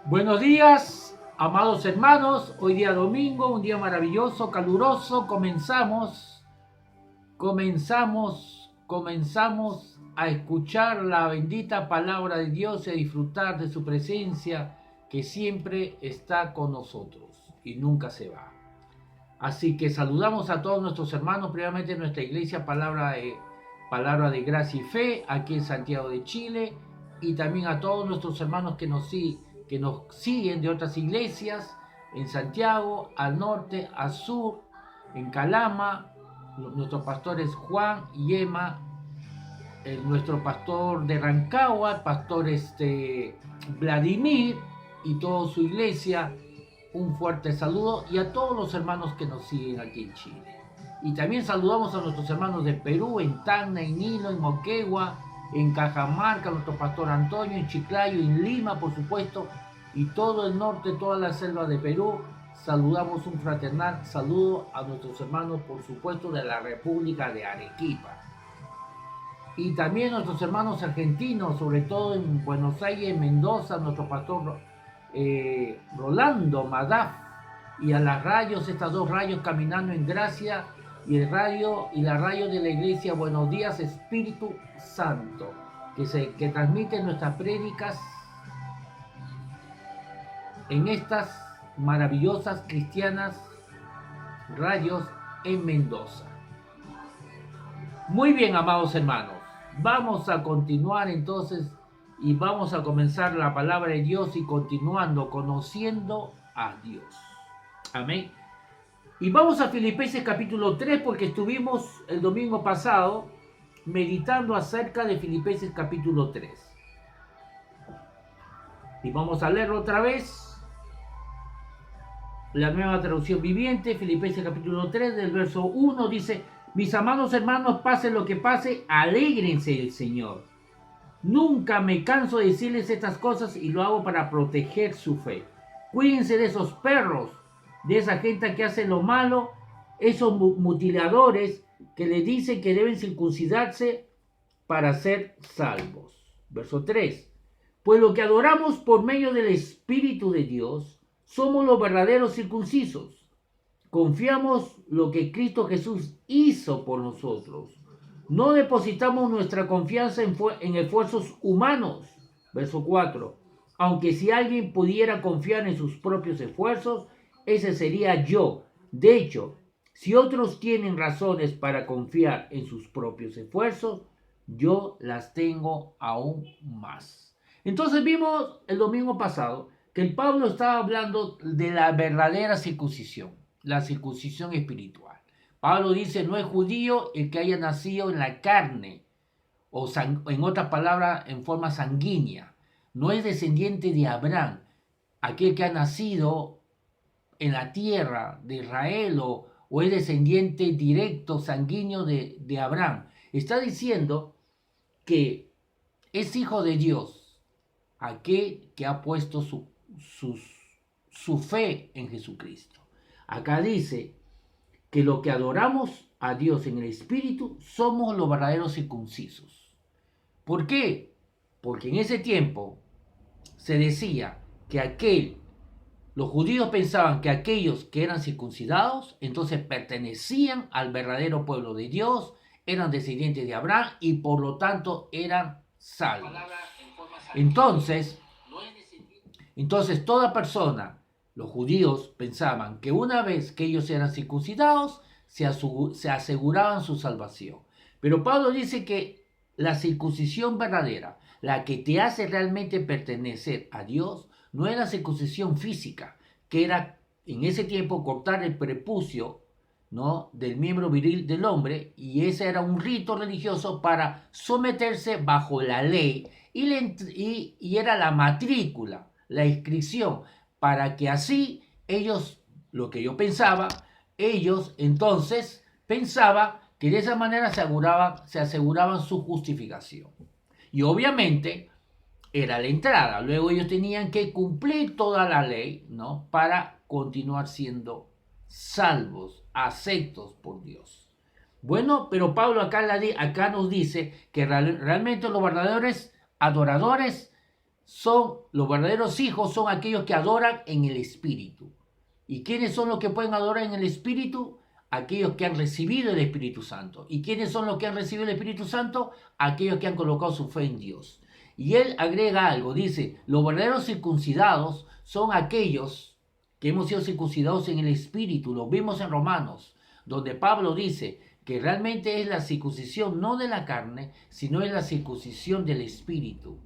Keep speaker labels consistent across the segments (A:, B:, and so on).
A: Buenos días, amados hermanos. Hoy día domingo, un día maravilloso, caluroso. Comenzamos a escuchar la bendita palabra de Dios y a disfrutar de su presencia que siempre está con nosotros y nunca se va. Así que saludamos a todos nuestros hermanos, primeramente en nuestra iglesia Palabra de Gracia y Fe, aquí en Santiago de Chile, y también a todos nuestros hermanos que nos siguen de otras iglesias, en Santiago, al norte, al sur, en Calama, nuestros pastores Juan y Emma, nuestro pastor de Rancagua, pastor Vladimir y toda su iglesia. Un fuerte saludo y a todos los hermanos que nos siguen aquí en Chile. Y también saludamos a nuestros hermanos de Perú, en Tacna, en Nilo, en Moquegua, en Cajamarca, nuestro pastor Antonio, en Chiclayo, en Lima, por supuesto, y todo el norte, toda la selva de Perú. Saludamos un fraternal saludo a nuestros hermanos, por supuesto, de la República de Arequipa. Y también nuestros hermanos argentinos, sobre todo en Buenos Aires, en Mendoza, nuestro pastor Rolando Madaf, y a las rayos, estas dos rayos caminando en gracia, y el rayo y la rayo de la iglesia Buenos Días Espíritu Santo, que transmite nuestras prédicas en estas maravillosas cristianas rayos en Mendoza. Muy bien, amados hermanos, vamos a continuar entonces y vamos a comenzar la palabra de Dios y continuando conociendo a Dios. Amén. Y vamos a Filipenses capítulo 3 porque estuvimos el domingo pasado meditando acerca de Filipenses capítulo 3. Y vamos a leerlo otra vez. La nueva traducción viviente, Filipenses capítulo 3 del verso 1 dice: mis amados hermanos, pase lo que pase, alégrense del Señor. Nunca me canso de decirles estas cosas y lo hago para proteger su fe. Cuídense de esos perros, de esa gente que hace lo malo, esos mutiladores que le dicen que deben circuncidarse para ser salvos. Verso 3. Pues lo que adoramos por medio del Espíritu de Dios, somos los verdaderos circuncisos. Confiamos lo que Cristo Jesús hizo por nosotros. No depositamos nuestra confianza en esfuerzos humanos. Verso 4. Aunque si alguien pudiera confiar en sus propios esfuerzos, ese sería yo. De hecho, si otros tienen razones para confiar en sus propios esfuerzos, yo las tengo aún más. Entonces vimos el domingo pasado que el Pablo estaba hablando de la verdadera circuncisión, la circuncisión espiritual. Pablo dice: no es judío el que haya nacido en la carne, o en otras palabras, en forma sanguínea. No es descendiente de Abraham, aquel que ha nacido en la tierra de Israel, o es descendiente directo, sanguíneo de Abraham. Está diciendo que es hijo de Dios, aquel que ha puesto su fe en Jesucristo. Acá dice que lo que adoramos a Dios en el Espíritu somos los verdaderos circuncisos. ¿Por qué? Porque en ese tiempo se decía que los judíos pensaban que aquellos que eran circuncidados entonces pertenecían al verdadero pueblo de Dios, eran descendientes de Abraham y por lo tanto eran salvos. Entonces toda persona, los judíos pensaban que una vez que ellos eran circuncidados, se aseguraban su salvación. Pero Pablo dice que la circuncisión verdadera, la que te hace realmente pertenecer a Dios, no es la circuncisión física, que era en ese tiempo cortar el prepucio, ¿no?, del miembro viril del hombre, y ese era un rito religioso para someterse bajo la ley, y era la matrícula, la inscripción, para que así ellos, lo que yo pensaba, ellos entonces pensaban que de esa manera se aseguraban su justificación. Y obviamente era la entrada. Luego ellos tenían que cumplir toda la ley, ¿no?, para continuar siendo salvos, aceptos por Dios. Bueno, pero Pablo acá nos dice que realmente los verdaderos adoradores los verdaderos hijos son aquellos que adoran en el Espíritu. ¿Y quiénes son los que pueden adorar en el Espíritu? Aquellos que han recibido el Espíritu Santo. ¿Y quiénes son los que han recibido el Espíritu Santo? Aquellos que han colocado su fe en Dios. Y él agrega algo, dice, los verdaderos circuncidados son aquellos que hemos sido circuncidados en el Espíritu. Lo vimos en Romanos, donde Pablo dice que realmente es la circuncisión no de la carne, sino es la circuncisión del Espíritu,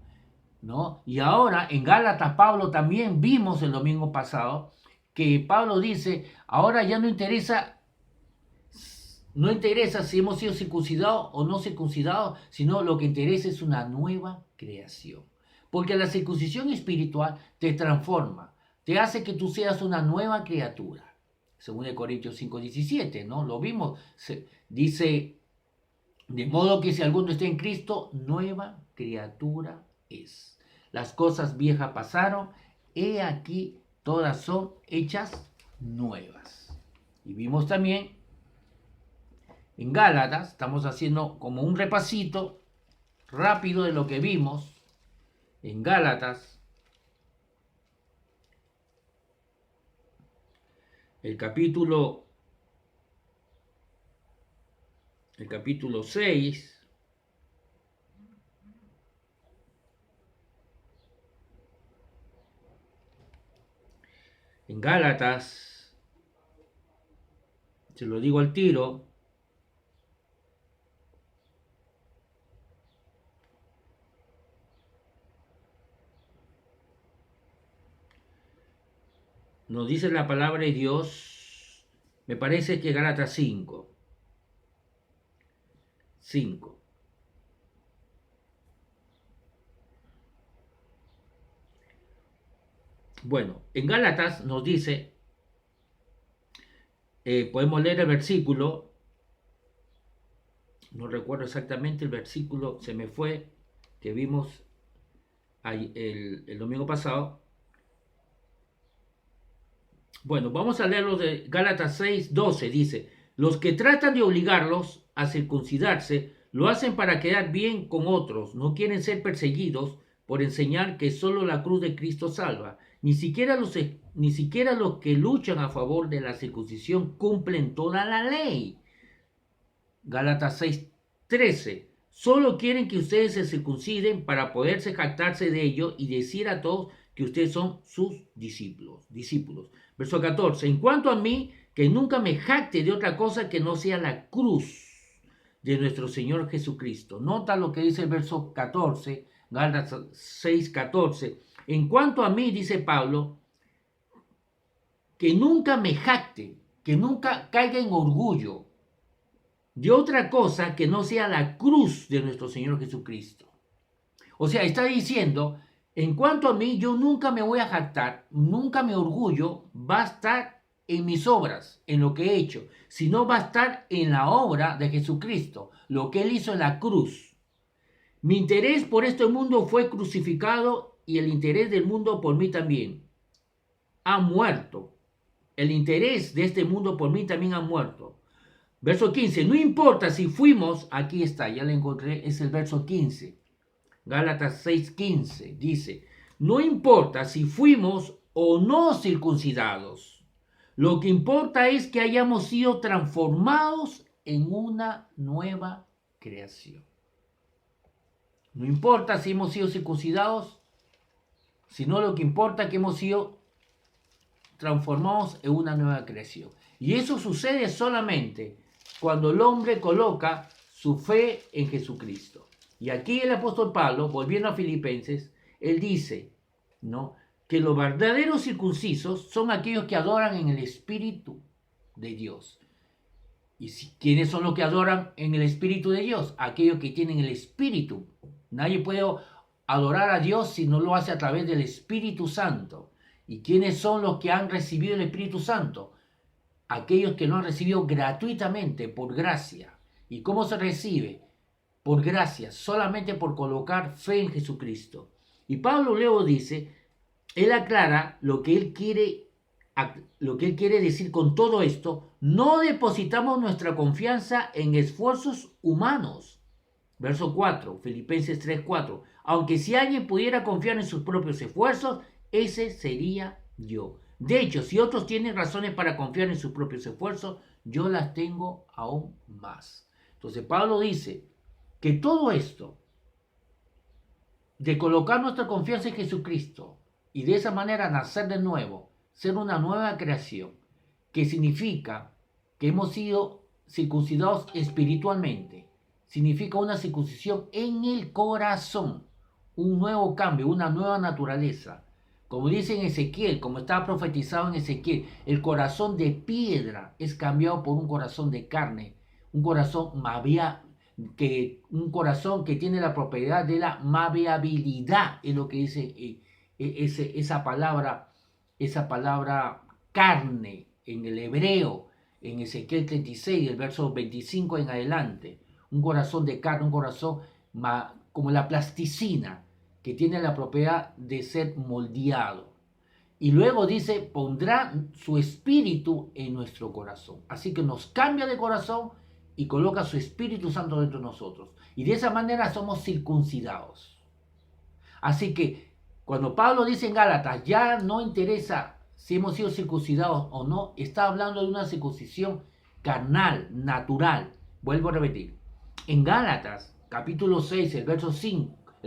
A: ¿no? Y ahora en Gálatas Pablo también vimos el domingo pasado que Pablo dice, ahora ya no interesa si hemos sido circuncidados o no circuncidados, sino lo que interesa es una nueva creación. Porque la circuncisión espiritual te transforma, te hace que tú seas una nueva criatura. Según de Corintios 5:17, ¿no? Lo vimos, dice, de modo que si alguno está en Cristo, nueva criatura es. Las cosas viejas pasaron, he aquí todas son hechas nuevas. Y vimos también en Gálatas, estamos haciendo como un repasito rápido de lo que vimos en Gálatas, el capítulo 6. En Gálatas, se lo digo al tiro, nos dice la palabra de Dios, me parece que Gálatas 5. Bueno, en Gálatas nos dice, podemos leer el versículo, no recuerdo exactamente el versículo, se me fue, que vimos el domingo pasado. Bueno, vamos a leerlo de Gálatas 6:12, dice, los que tratan de obligarlos a circuncidarse, lo hacen para quedar bien con otros, no quieren ser perseguidos por enseñar que solo la cruz de Cristo salva. Ni siquiera los que luchan a favor de la circuncisión cumplen toda la ley. Gálatas 6:13. Solo quieren que ustedes se circunciden para poderse jactarse de ello y decir a todos que ustedes son sus discípulos. Verso 14. En cuanto a mí, que nunca me jacte de otra cosa que no sea la cruz de nuestro Señor Jesucristo. Nota lo que dice el verso 14, Gálatas 6:14. En cuanto a mí, dice Pablo, que nunca me jacte, que nunca caiga en orgullo de otra cosa que no sea la cruz de nuestro Señor Jesucristo. O sea, está diciendo, en cuanto a mí, yo nunca me voy a jactar, nunca me orgullo, va a estar en mis obras, en lo que he hecho, sino va a estar en la obra de Jesucristo, lo que Él hizo en la cruz. Mi interés por este mundo fue crucificado y el interés del mundo por mí también ha muerto. El interés de este mundo por mí también ha muerto. Verso 15, no importa si fuimos, aquí está, ya lo encontré, es el verso 15. Gálatas 6:15 dice, no importa si fuimos o no circuncidados, lo que importa es que hayamos sido transformados en una nueva creación. No importa si hemos sido circuncidados, sino lo que importa es que hemos sido transformados en una nueva creación. Y eso sucede solamente cuando el hombre coloca su fe en Jesucristo. Y aquí el apóstol Pablo, volviendo a Filipenses, él dice, ¿no?, que los verdaderos circuncisos son aquellos que adoran en el Espíritu de Dios. ¿Y quiénes son los que adoran en el Espíritu de Dios? Aquellos que tienen el Espíritu. Nadie puede adorar a Dios si no lo hace a través del Espíritu Santo. ¿Y quiénes son los que han recibido el Espíritu Santo? Aquellos que lo han recibido gratuitamente, por gracia. ¿Y cómo se recibe? Por gracia, solamente por colocar fe en Jesucristo. Y Pablo luego dice, él aclara lo que él quiere decir con todo esto: no depositamos nuestra confianza en esfuerzos humanos, Verso 4, Filipenses 3:4. Aunque si alguien pudiera confiar en sus propios esfuerzos, ese sería yo. De hecho, si otros tienen razones para confiar en sus propios esfuerzos, yo las tengo aún más. Entonces Pablo dice que todo esto de colocar nuestra confianza en Jesucristo y de esa manera nacer de nuevo, ser una nueva creación, que significa que hemos sido circuncidados espiritualmente, significa una circuncisión en el corazón, un nuevo cambio, una nueva naturaleza. Como dice en Ezequiel, como está profetizado en Ezequiel, el corazón de piedra es cambiado por un corazón de carne, un corazón un corazón que tiene la propiedad de la maveabilidad, es lo que dice esa palabra carne en el hebreo, en Ezequiel 36, el verso 25 en adelante. Un corazón de carne, un corazón como la plasticina, que tiene la propiedad de ser moldeado. Y luego dice, pondrá su espíritu en nuestro corazón. Así que nos cambia de corazón y coloca su Espíritu Santo dentro de nosotros. Y de esa manera somos circuncidados. Así que cuando Pablo dice en Gálatas, ya no interesa si hemos sido circuncidados o no, está hablando de una circuncisión carnal, natural. Vuelvo a repetir. En Gálatas, capítulo 6, el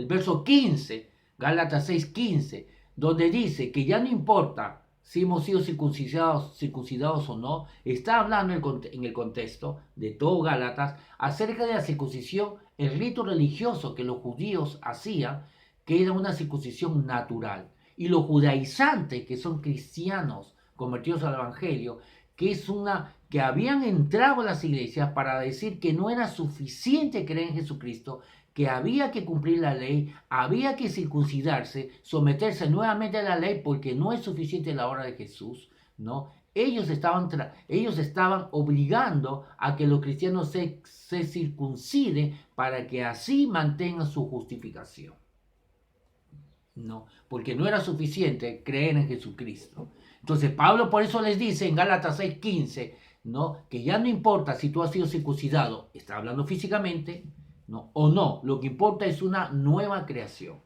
A: verso 15, Gálatas 6:15, donde dice que ya no importa si hemos sido circuncidados o no, está hablando en el contexto de todo Gálatas acerca de la circuncisión, el rito religioso que los judíos hacían, que era una circuncisión natural. Y los judaizantes, que son cristianos convertidos al Evangelio, que habían entrado a las iglesias para decir que no era suficiente creer en Jesucristo, que había que cumplir la ley, había que circuncidarse, someterse nuevamente a la ley porque no es suficiente la obra de Jesús, ¿no? Ellos estaban obligando a que los cristianos se circunciden para que así mantengan su justificación. No, porque no era suficiente creer en Jesucristo. Entonces Pablo por eso les dice en Gálatas 6:15, ¿no? Que ya no importa si tú has sido circuncidado, está hablando físicamente, ¿no? O no, lo que importa es una nueva creación.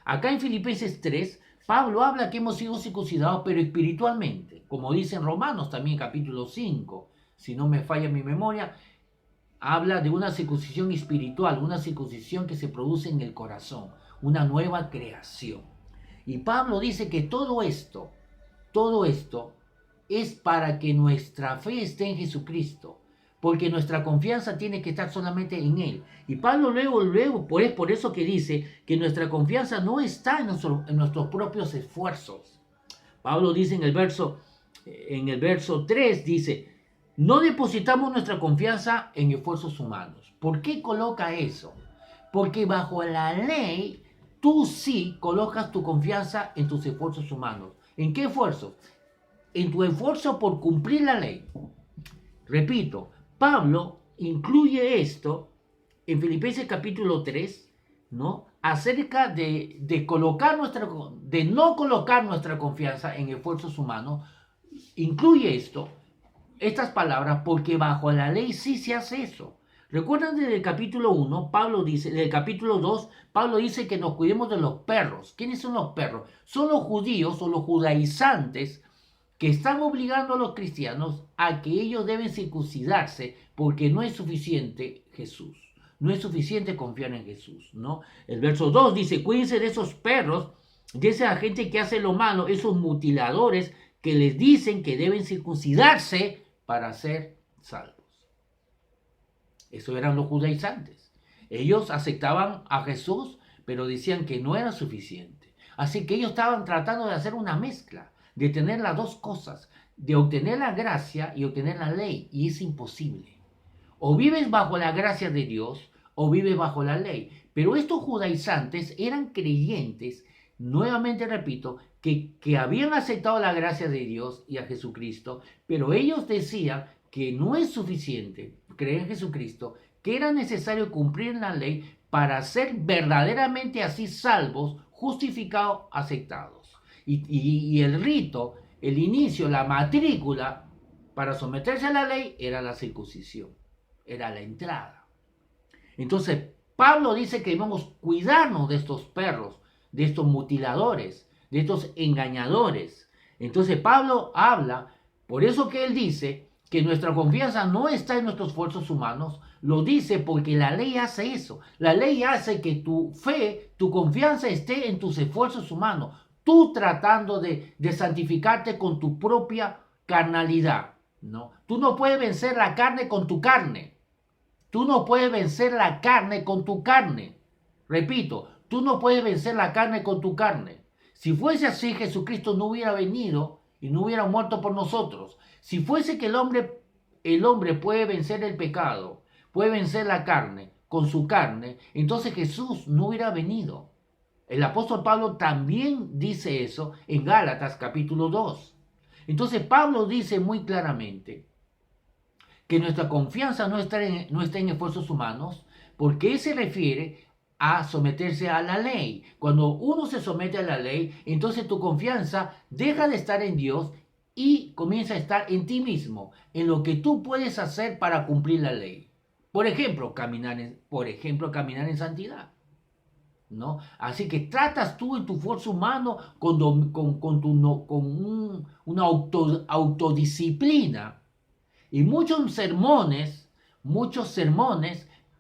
A: Acá en Filipenses 3, Pablo habla que hemos sido circuncidados, pero espiritualmente, como dice en Romanos también capítulo 5, si no me falla mi memoria, habla de una circuncisión espiritual, una circuncisión que se produce en el corazón, una nueva creación. Y Pablo dice que todo esto es para que nuestra fe esté en Jesucristo, porque nuestra confianza tiene que estar solamente en Él. Y Pablo luego es por eso que dice que nuestra confianza no está en nuestros propios esfuerzos. Pablo dice en el verso 3, dice, no depositamos nuestra confianza en esfuerzos humanos. ¿Por qué coloca eso? Porque bajo la ley, tú sí colocas tu confianza en tus esfuerzos humanos. ¿En qué esfuerzo? En tu esfuerzo por cumplir la ley. Repito, Pablo incluye esto en Filipenses capítulo 3, ¿no? Acerca de no colocar nuestra confianza en esfuerzos humanos. Incluye estas palabras, porque bajo la ley sí se hace eso. Recuerdan desde el capítulo 1, del capítulo 2, Pablo dice que nos cuidemos de los perros. ¿Quiénes son los perros? Son los judíos o los judaizantes que están obligando a los cristianos a que ellos deben circuncidarse porque no es suficiente Jesús. No es suficiente confiar en Jesús, ¿no? El verso 2 dice, cuídense de esos perros, de esa gente que hace lo malo, esos mutiladores que les dicen que deben circuncidarse para ser salvos. Eso eran los judaizantes. Ellos aceptaban a Jesús, pero decían que no era suficiente. Así que ellos estaban tratando de hacer una mezcla, de tener las dos cosas, de obtener la gracia y obtener la ley, y es imposible. O vives bajo la gracia de Dios, o vives bajo la ley. Pero estos judaizantes eran creyentes, nuevamente repito, que habían aceptado la gracia de Dios y a Jesucristo, pero ellos decían que no es suficiente creer en Jesucristo, que era necesario cumplir la ley para ser verdaderamente así salvos, justificados, aceptados. Y el rito, el inicio, la matrícula para someterse a la ley era la circuncisión, era la entrada. Entonces Pablo dice que debemos cuidarnos de estos perros, de estos mutiladores, de estos engañadores. Entonces Pablo habla, por eso que él dice que nuestra confianza no está en nuestros esfuerzos humanos, lo dice porque la ley hace eso. La ley hace que tu fe, tu confianza esté en tus esfuerzos humanos, tú tratando de santificarte con tu propia carnalidad, ¿no? Tú no puedes vencer la carne con tu carne. Tú no puedes vencer la carne con tu carne. Repito, tú no puedes vencer la carne con tu carne. Si fuese así, Jesucristo no hubiera venido y no hubiera muerto por nosotros. Si fuese que el hombre puede vencer el pecado, puede vencer la carne con su carne, entonces Jesús no hubiera venido. El apóstol Pablo también dice eso en Gálatas capítulo 2. Entonces Pablo dice muy claramente que nuestra confianza no está en esfuerzos humanos, porque él se refiere a someterse a la ley. Cuando uno se somete a la ley, entonces tu confianza deja de estar en Dios y comienza a estar en ti mismo, en lo que tú puedes hacer para cumplir la ley. Por ejemplo, caminar en santidad, ¿no? Así que tratas tú en tu esfuerzo humano con una autodisciplina. Y muchos sermones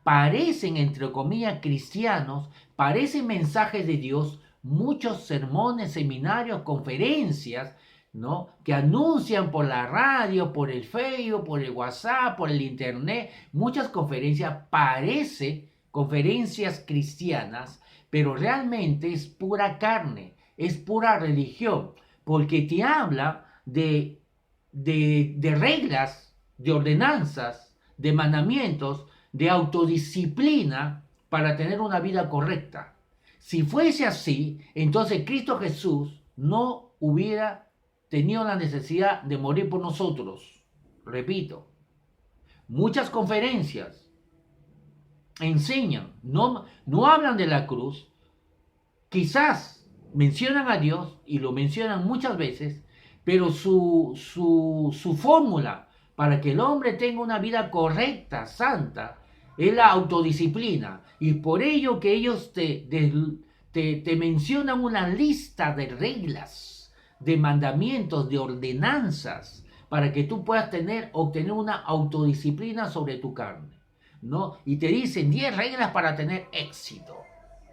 A: parecen, entre comillas, cristianos, parecen mensajes de Dios, muchos sermones, seminarios, conferencias, ¿no? Que anuncian por la radio, por el Facebook, por el WhatsApp, por el Internet, muchas conferencias, parecen conferencias cristianas, pero realmente es pura carne, es pura religión, porque te habla de reglas, de ordenanzas, de mandamientos, de autodisciplina para tener una vida correcta. Si fuese así, entonces Cristo Jesús no hubiera tenido la necesidad de morir por nosotros. Repito, muchas conferencias enseñan, no hablan de la cruz, quizás mencionan a Dios y lo mencionan muchas veces, pero su fórmula para que el hombre tenga una vida correcta, santa, es la autodisciplina. Y por ello que ellos te mencionan una lista de reglas, de mandamientos, de ordenanzas, para que tú puedas obtener una autodisciplina sobre tu carne, ¿no? Y te dicen 10 reglas para tener éxito.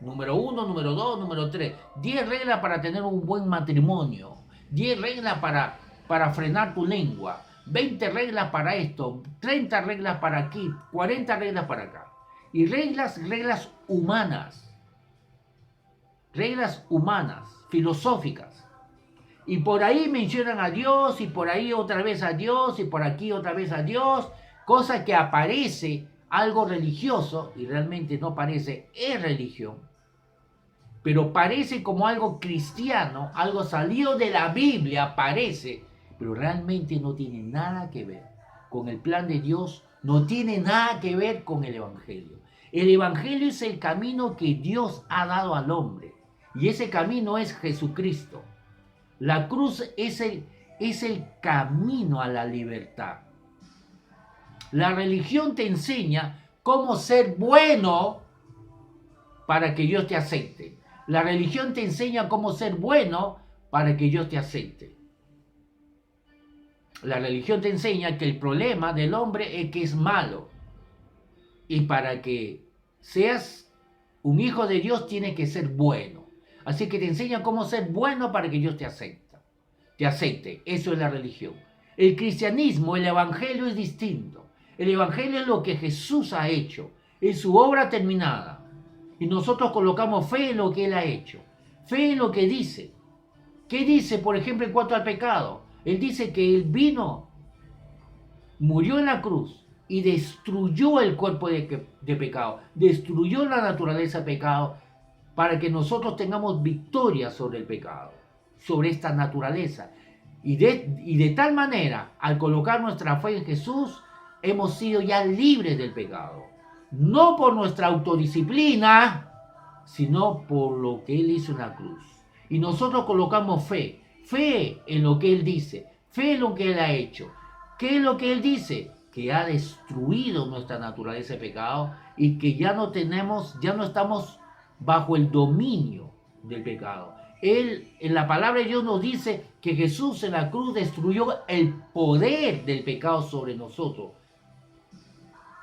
A: Número 1, número 2, número 3. 10 reglas para tener un buen matrimonio. 10 reglas para frenar tu lengua. 20 reglas para esto. 30 reglas para aquí. 40 reglas para acá. Y reglas humanas. Reglas humanas, filosóficas. Y por ahí mencionan a Dios, y por ahí otra vez a Dios, y por aquí otra vez a Dios. Cosa que aparece algo religioso, y realmente no parece, es religión, pero parece como algo cristiano, algo salido de la Biblia, parece, pero realmente no tiene nada que ver con el plan de Dios, no tiene nada que ver con el Evangelio. El Evangelio es el camino que Dios ha dado al hombre, y ese camino es Jesucristo. La cruz es el camino a la libertad. La religión te enseña cómo ser bueno para que Dios te acepte. La religión te enseña cómo ser bueno para que Dios te acepte. La religión te enseña que el problema del hombre es que es malo. Y para que seas un hijo de Dios tienes que ser bueno. Así que te enseña cómo ser bueno para que Dios te acepte. Eso es la religión. El cristianismo, el evangelio es distinto. El evangelio es lo que Jesús ha hecho, es su obra terminada. Y nosotros colocamos fe en lo que Él ha hecho, fe en lo que dice. ¿Qué dice, por ejemplo, en cuanto al pecado? Él dice que Él vino, murió en la cruz y destruyó el cuerpo de pecado, destruyó la naturaleza de pecado para que nosotros tengamos victoria sobre el pecado, sobre esta naturaleza. Y de tal manera, al colocar nuestra fe en Jesús, hemos sido ya libres del pecado. No por nuestra autodisciplina, sino por lo que Él hizo en la cruz. Y nosotros colocamos fe en lo que Él dice, fe en lo que Él ha hecho. ¿Qué es lo que Él dice? que ha destruido nuestra naturaleza de pecado y que ya no estamos bajo el dominio del pecado. Él, en la palabra de Dios nos dice que Jesús en la cruz destruyó el poder del pecado sobre nosotros.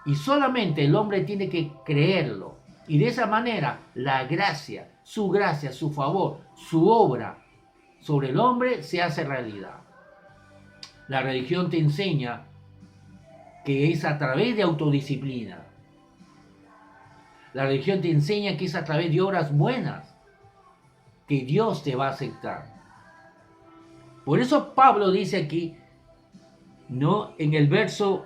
A: Y solamente el hombre tiene que creerlo. Y de esa manera la gracia, su favor, su obra sobre el hombre se hace realidad. La religión te enseña que es a través de autodisciplina. La religión te enseña que es a través de obras buenas que Dios te va a aceptar. Por eso Pablo dice aquí, ¿no? En el verso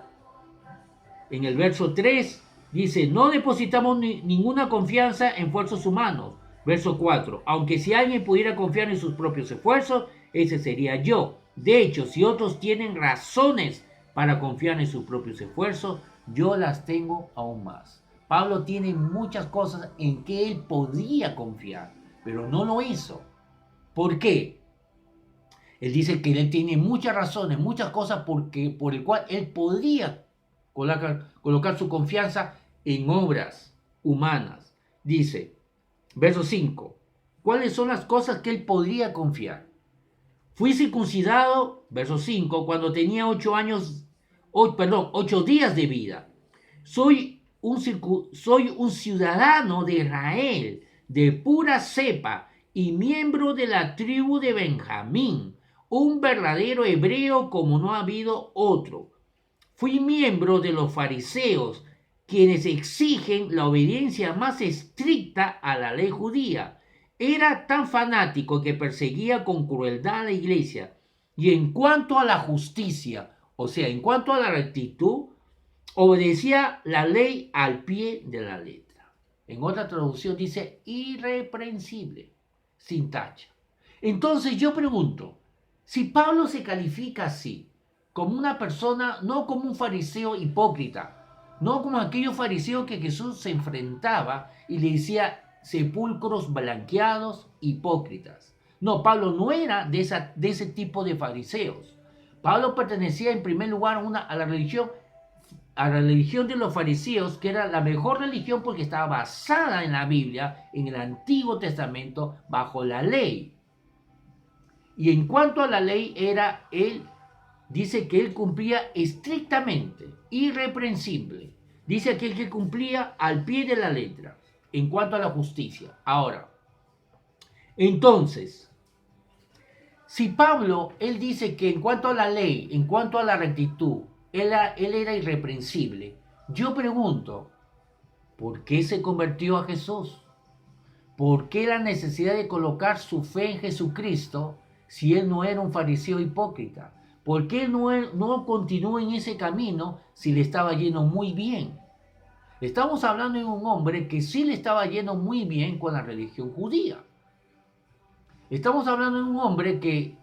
A: 3 dice, no depositamos ninguna confianza en esfuerzos humanos. Verso 4, aunque si alguien pudiera confiar en sus propios esfuerzos, ese sería yo. De hecho, si otros tienen razones para confiar en sus propios esfuerzos, yo las tengo aún más. Pablo tiene muchas cosas en que él podía confiar, pero no lo hizo. ¿Por qué? Él dice que él tiene muchas razones, muchas cosas por el cual él podía colocar su confianza en obras humanas. Dice, verso 5, ¿cuáles son las cosas que él podría confiar? Fui circuncidado, verso 5, cuando tenía 8 días de vida. Soy un ciudadano de Israel, de pura cepa, y miembro de la tribu de Benjamín, un verdadero hebreo como no ha habido otro. Fui miembro de los fariseos, quienes exigen la obediencia más estricta a la ley judía. Era tan fanático que perseguía con crueldad a la iglesia. Y en cuanto a la justicia, o sea, en cuanto a la rectitud, obedecía la ley al pie de la letra. En otra traducción dice irreprensible, sin tacha. Entonces yo pregunto, si Pablo se califica así, como una persona, no como un fariseo hipócrita, no como aquellos fariseos que Jesús se enfrentaba y le decía sepulcros blanqueados, hipócritas. No, Pablo no era de ese tipo de fariseos. Pablo pertenecía en primer lugar a la religión de los fariseos, que era la mejor religión porque estaba basada en la Biblia, en el Antiguo Testamento, bajo la ley. Y en cuanto a la ley, dice que él cumplía estrictamente, irreprensible. Dice aquel que cumplía al pie de la letra, en cuanto a la justicia. Ahora, entonces, si Pablo, él dice que en cuanto a la ley, en cuanto a la rectitud, él era irreprensible, yo pregunto, ¿por qué se convirtió a Jesús? ¿Por qué la necesidad de colocar su fe en Jesucristo si él no era un fariseo hipócrita? ¿Por qué no continuó en ese camino si le estaba yendo muy bien? Estamos hablando de un hombre que sí le estaba yendo muy bien con la religión judía. Estamos hablando de un hombre que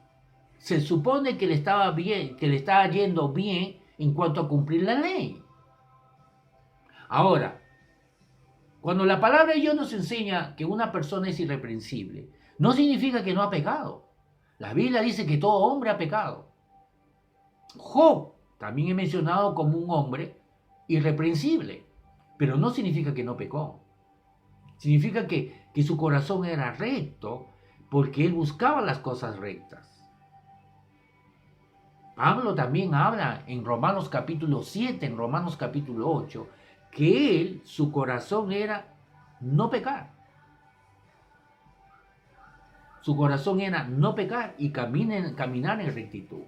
A: se supone que le estaba yendo bien en cuanto a cumplir la ley. Ahora, cuando la palabra de Dios nos enseña que una persona es irreprensible, no significa que no ha pecado. La Biblia dice que todo hombre ha pecado. Job también es mencionado como un hombre irreprensible, pero no significa que no pecó. Significa que su corazón era recto porque él buscaba las cosas rectas. Pablo también habla en Romanos capítulo 7, en Romanos capítulo 8, que su corazón era no pecar. Su corazón era no pecar y caminar en rectitud.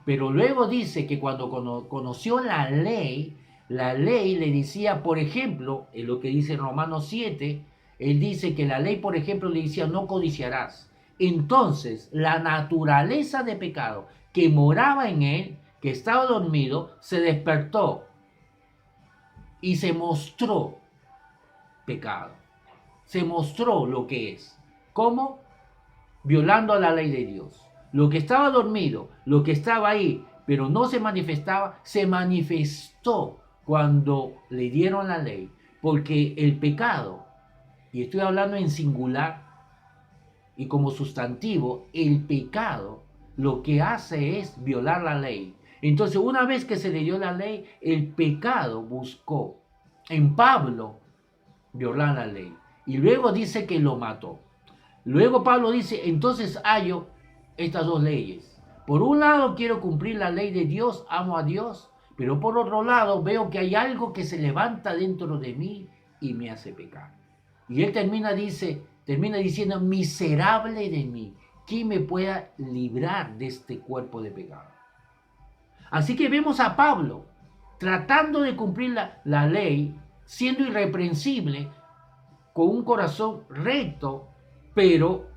A: Pero luego dice que cuando conoció la ley le decía, por ejemplo, en lo que dice Romanos 7, él dice que la ley, por ejemplo, le decía, no codiciarás. Entonces, la naturaleza de pecado que moraba en él, que estaba dormido, se despertó y se mostró pecado. Se mostró lo que es. ¿Cómo? Violando la ley de Dios. Lo que estaba dormido, lo que estaba ahí, pero no se manifestaba, se manifestó cuando le dieron la ley. Porque el pecado, y estoy hablando en singular y como sustantivo, el pecado lo que hace es violar la ley. Entonces, una vez que se le dio la ley, el pecado buscó en Pablo violar la ley. Y luego dice que lo mató. Luego Pablo dice, entonces hallo estas dos leyes. Por un lado quiero cumplir la ley de Dios, amo a Dios, pero por otro lado veo que hay algo que se levanta dentro de mí y me hace pecar. Y él termina diciendo, miserable de mí, ¿quién me pueda librar de este cuerpo de pecado? Así que vemos a Pablo tratando de cumplir la ley, siendo irreprensible, con un corazón recto, pero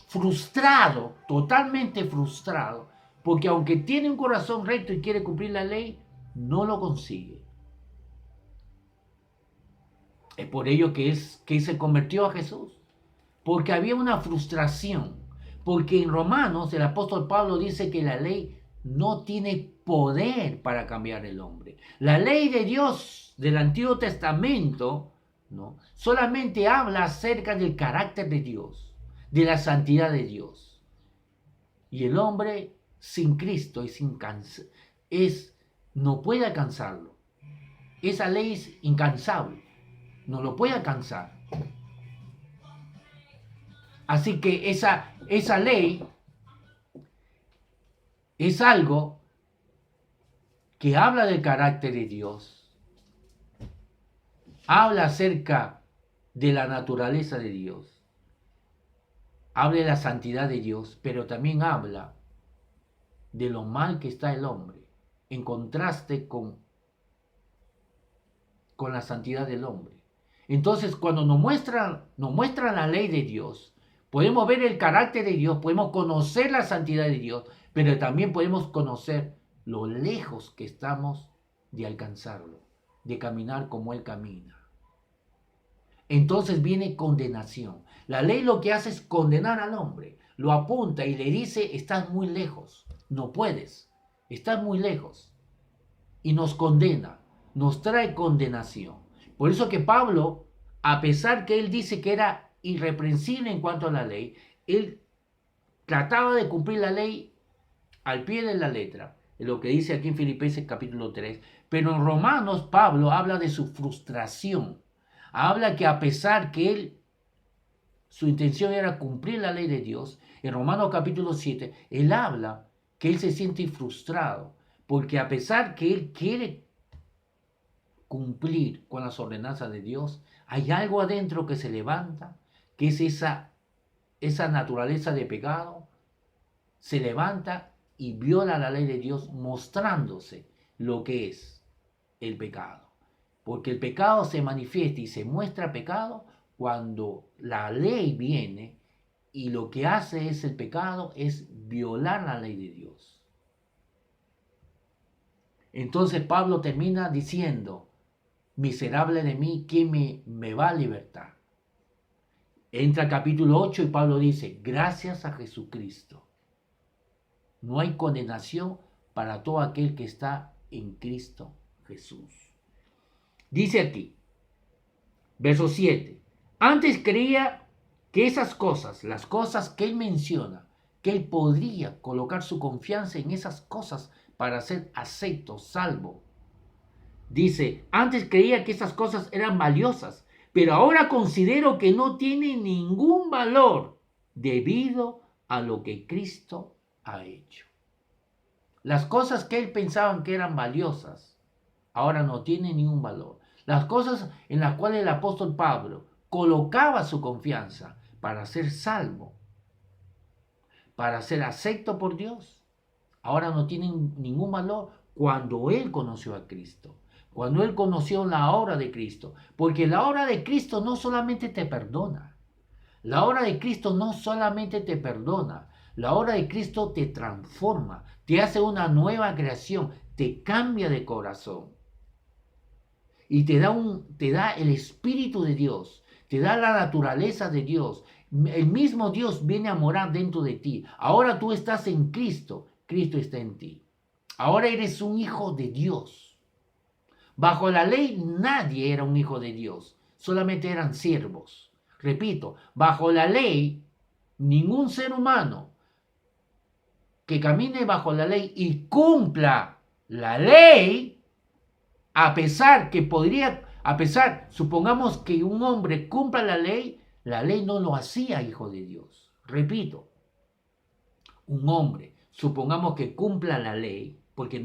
A: frustrado, totalmente frustrado, porque aunque tiene un corazón recto y quiere cumplir la ley, no lo consigue. Es por ello que se convirtió a Jesús, porque había una frustración, porque en Romanos el apóstol Pablo dice que la ley no tiene poder para cambiar el hombre. La ley de Dios del Antiguo Testamento, ¿no?, solamente habla acerca del carácter de Dios, de la santidad de Dios. Y el hombre sin Cristo no puede alcanzarlo. Esa ley es incansable, no lo puede alcanzar. Así que esa ley es algo que habla del carácter de Dios, habla acerca de la naturaleza de Dios, habla de la santidad de Dios, pero también habla de lo mal que está el hombre, en contraste con la santidad del hombre. Entonces, cuando nos muestran la ley de Dios, podemos ver el carácter de Dios, podemos conocer la santidad de Dios, pero también podemos conocer lo lejos que estamos de alcanzarlo, de caminar como Él camina. Entonces viene condenación. La ley lo que hace es condenar al hombre, lo apunta y le dice, estás muy lejos, no puedes, estás muy lejos. Y nos condena, nos trae condenación. Por eso que Pablo, a pesar que él dice que era irreprensible en cuanto a la ley, él trataba de cumplir la ley al pie de la letra, lo que dice aquí en Filipenses capítulo 3, pero en Romanos Pablo habla de su frustración, habla que a pesar que su intención era cumplir la ley de Dios, en Romanos capítulo 7, él habla que él se siente frustrado, porque a pesar que él quiere cumplir con las ordenanzas de Dios, hay algo adentro que se levanta, que es esa naturaleza de pecado, se levanta y viola la ley de Dios, mostrándose lo que es el pecado. Porque el pecado se manifiesta y se muestra pecado cuando la ley viene y lo que hace es el pecado es violar la ley de Dios. Entonces Pablo termina diciendo, miserable de mí, ¿quién me va a libertar? Entra al capítulo 8 y Pablo dice, gracias a Jesucristo, no hay condenación para todo aquel que está en Cristo Jesús. Dice aquí, verso 7, antes creía que esas cosas, las cosas que él menciona, que él podría colocar su confianza en esas cosas para ser acepto, salvo. Dice, antes creía que esas cosas eran valiosas, pero ahora considero que no tienen ningún valor debido a lo que Cristo ha hecho. Las cosas que él pensaba que eran valiosas, ahora no tienen ningún valor. Las cosas en las cuales el apóstol Pablo colocaba su confianza para ser salvo, para ser acepto por Dios, ahora no tienen ningún valor cuando él conoció a Cristo, cuando él conoció la obra de Cristo, porque la obra de Cristo no solamente te perdona, la obra de Cristo no solamente te perdona, la obra de Cristo te transforma, te hace una nueva creación, te cambia de corazón y te da el Espíritu de Dios, te da la naturaleza de Dios. El mismo Dios viene a morar dentro de ti. Ahora tú estás en Cristo, Cristo está en ti. Ahora eres un hijo de Dios. Bajo la ley nadie era un hijo de Dios, solamente eran siervos. Repito, bajo la ley ningún ser humano que camine bajo la ley y cumpla la ley, a pesar, supongamos que un hombre cumpla la ley no lo hacía hijo de Dios. Repito, un hombre, supongamos que cumpla la ley, porque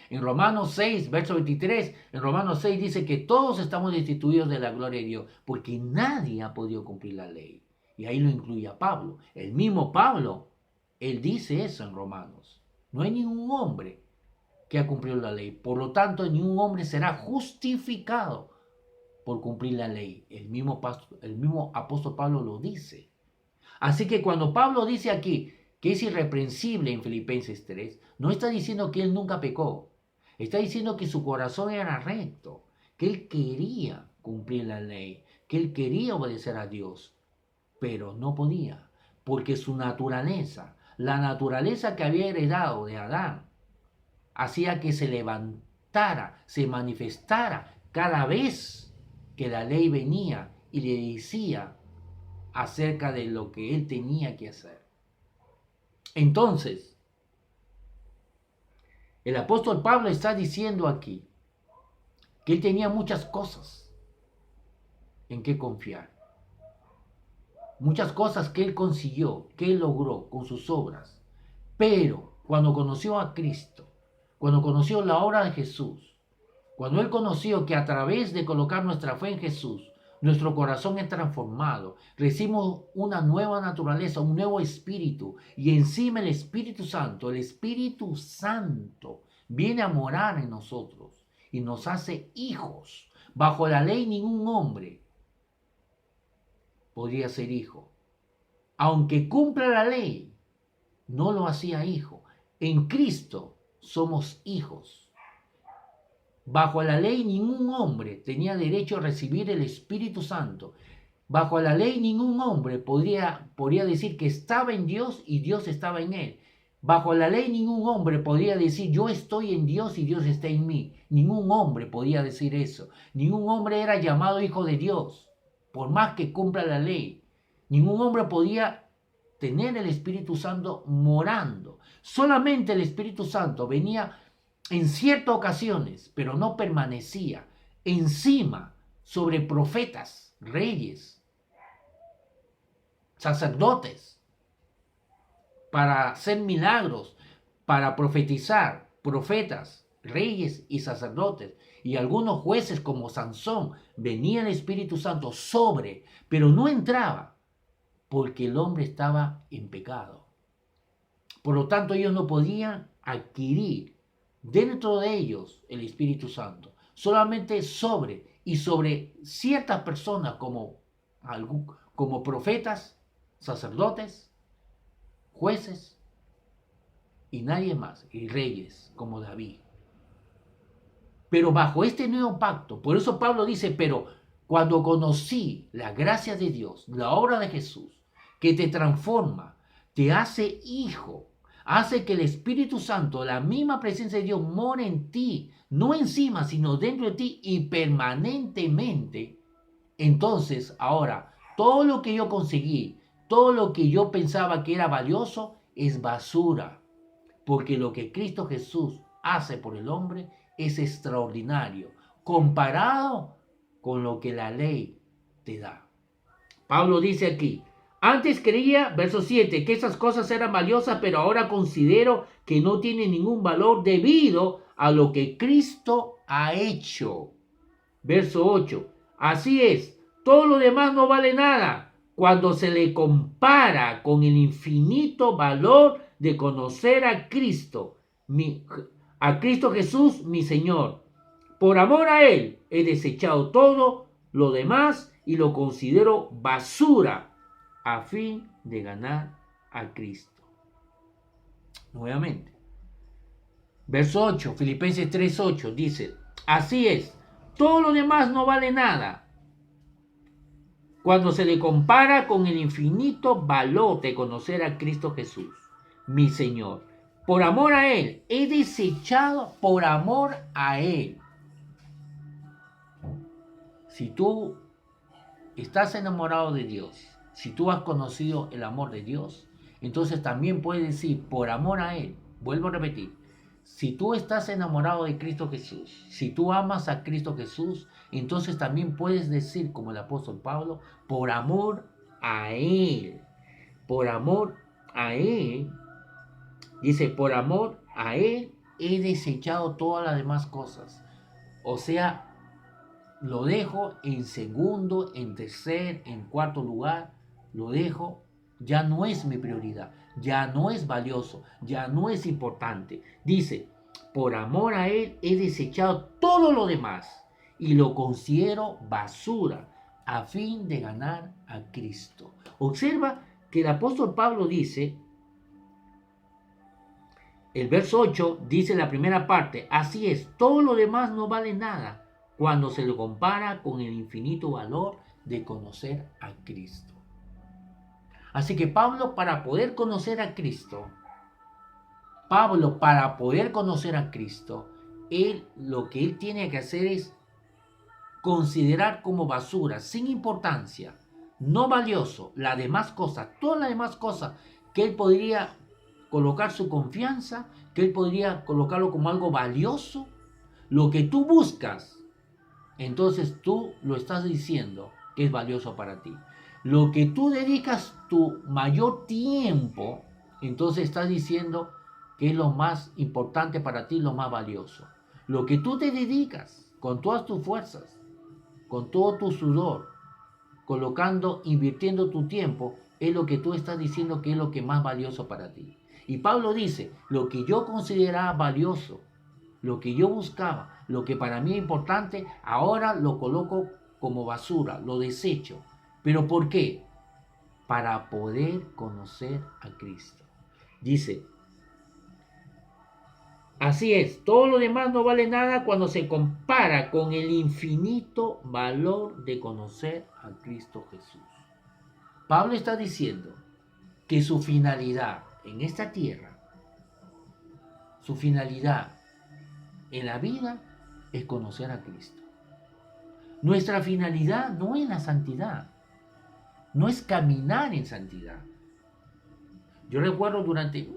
A: en Romanos 6, verso 23, en Romanos 6 dice que todos estamos destituidos de la gloria de Dios, porque nadie ha podido cumplir la ley. Y ahí lo incluye a Pablo. El mismo Pablo, él dice eso en Romanos. No hay ningún hombre que ha cumplido la ley. Por lo tanto, ningún hombre será justificado por cumplir la ley. El mismo apóstol Pablo lo dice. Así que cuando Pablo dice aquí que es irreprensible en Filipenses 3, no está diciendo que él nunca pecó. Está diciendo que su corazón era recto, que él quería cumplir la ley, que él quería obedecer a Dios, pero no podía, porque su naturaleza, la naturaleza que había heredado de Adán, hacía que se levantara, se manifestara cada vez que la ley venía y le decía acerca de lo que él tenía que hacer. Entonces, el apóstol Pablo está diciendo aquí que él tenía muchas cosas en que confiar. Muchas cosas que él consiguió, que él logró con sus obras. Pero cuando conoció a Cristo, cuando conoció la obra de Jesús, cuando él conoció que a través de colocar nuestra fe en Jesús, nuestro corazón es transformado, recibimos una nueva naturaleza, un nuevo espíritu, y encima el Espíritu Santo viene a morar en nosotros y nos hace hijos. Bajo la ley ningún hombre podría ser hijo. Aunque cumpla la ley, no lo hacía hijo. En Cristo somos hijos. Bajo la ley ningún hombre tenía derecho a recibir el Espíritu Santo. Bajo la ley ningún hombre podría decir que estaba en Dios y Dios estaba en él. Bajo la ley ningún hombre podría decir yo estoy en Dios y Dios está en mí. Ningún hombre podía decir eso. Ningún hombre era llamado hijo de Dios, por más que cumpla la ley. Ningún hombre podía tener el Espíritu Santo morando. Solamente el Espíritu Santo venía en ciertas ocasiones, pero no permanecía encima sobre profetas, reyes, sacerdotes, para hacer milagros, para profetizar, profetas, reyes y sacerdotes. Y algunos jueces como Sansón, venía el Espíritu Santo sobre, pero no entraba, porque el hombre estaba en pecado. Por lo tanto, ellos no podían adquirir dentro de ellos el Espíritu Santo. Solamente sobre ciertas personas como profetas, sacerdotes, jueces y nadie más, y reyes como David. Pero bajo este nuevo pacto, por eso Pablo dice, pero cuando conocí la gracia de Dios, la obra de Jesús, que te transforma, te hace hijo, hace que el Espíritu Santo, la misma presencia de Dios, more en ti, no encima, sino dentro de ti y permanentemente. Entonces, ahora, todo lo que yo conseguí, todo lo que yo pensaba que era valioso, es basura, porque lo que Cristo Jesús hace por el hombre es extraordinario, comparado con lo que la ley te da. Pablo dice aquí, antes creía, verso 7, que esas cosas eran valiosas, pero ahora considero que no tienen ningún valor debido a lo que Cristo ha hecho. Verso 8, así es, todo lo demás no vale nada cuando se le compara con el infinito valor de conocer a Cristo, a Cristo Jesús, mi Señor. Por amor a Él he desechado todo lo demás y lo considero basura a fin de ganar a Cristo. Nuevamente. Verso 8, Filipenses 3:8 dice, así es, todo lo demás no vale nada cuando se le compara con el infinito valor de conocer a Cristo Jesús, mi Señor. Por amor a Él, he desechado por amor a Él. Si tú estás enamorado de Dios, si tú has conocido el amor de Dios, entonces también puedes decir, por amor a Él, vuelvo a repetir, si tú estás enamorado de Cristo Jesús, si tú amas a Cristo Jesús, entonces también puedes decir, como el apóstol Pablo, por amor a Él, por amor a Él, dice, por amor a Él he desechado todas las demás cosas. O sea, lo dejo en segundo, en tercer, en cuarto lugar, lo dejo, ya no es mi prioridad, ya no es valioso, ya no es importante. Dice, por amor a Él he desechado todo lo demás y lo considero basura a fin de ganar a Cristo. Observa que el apóstol Pablo dice, el verso 8 dice la primera parte, así es, todo lo demás no vale nada cuando se lo compara con el infinito valor de conocer a Cristo. Así que Pablo, para poder conocer a Cristo, lo que él tiene que hacer es considerar como basura, sin importancia, no valioso, las demás cosas, todas las demás cosas que él podría colocar su confianza, que él podría colocarlo como algo valioso, lo que tú buscas, entonces tú lo estás diciendo que es valioso para ti. Lo que tú dedicas tu mayor tiempo, entonces estás diciendo que es lo más importante para ti, lo más valioso. Lo que tú te dedicas con todas tus fuerzas, con todo tu sudor, invirtiendo tu tiempo, es lo que tú estás diciendo que es lo que más valioso para ti. Y Pablo dice, lo que yo consideraba valioso, lo que yo buscaba, lo que para mí es importante, ahora lo coloco como basura, lo desecho. ¿Pero por qué? Para poder conocer a Cristo. Dice, así es, todo lo demás no vale nada cuando se compara con el infinito valor de conocer a Cristo Jesús. Pablo está diciendo que su finalidad en esta tierra, su finalidad en la vida es conocer a Cristo. Nuestra finalidad no es la santidad, no es caminar en santidad. Yo recuerdo durante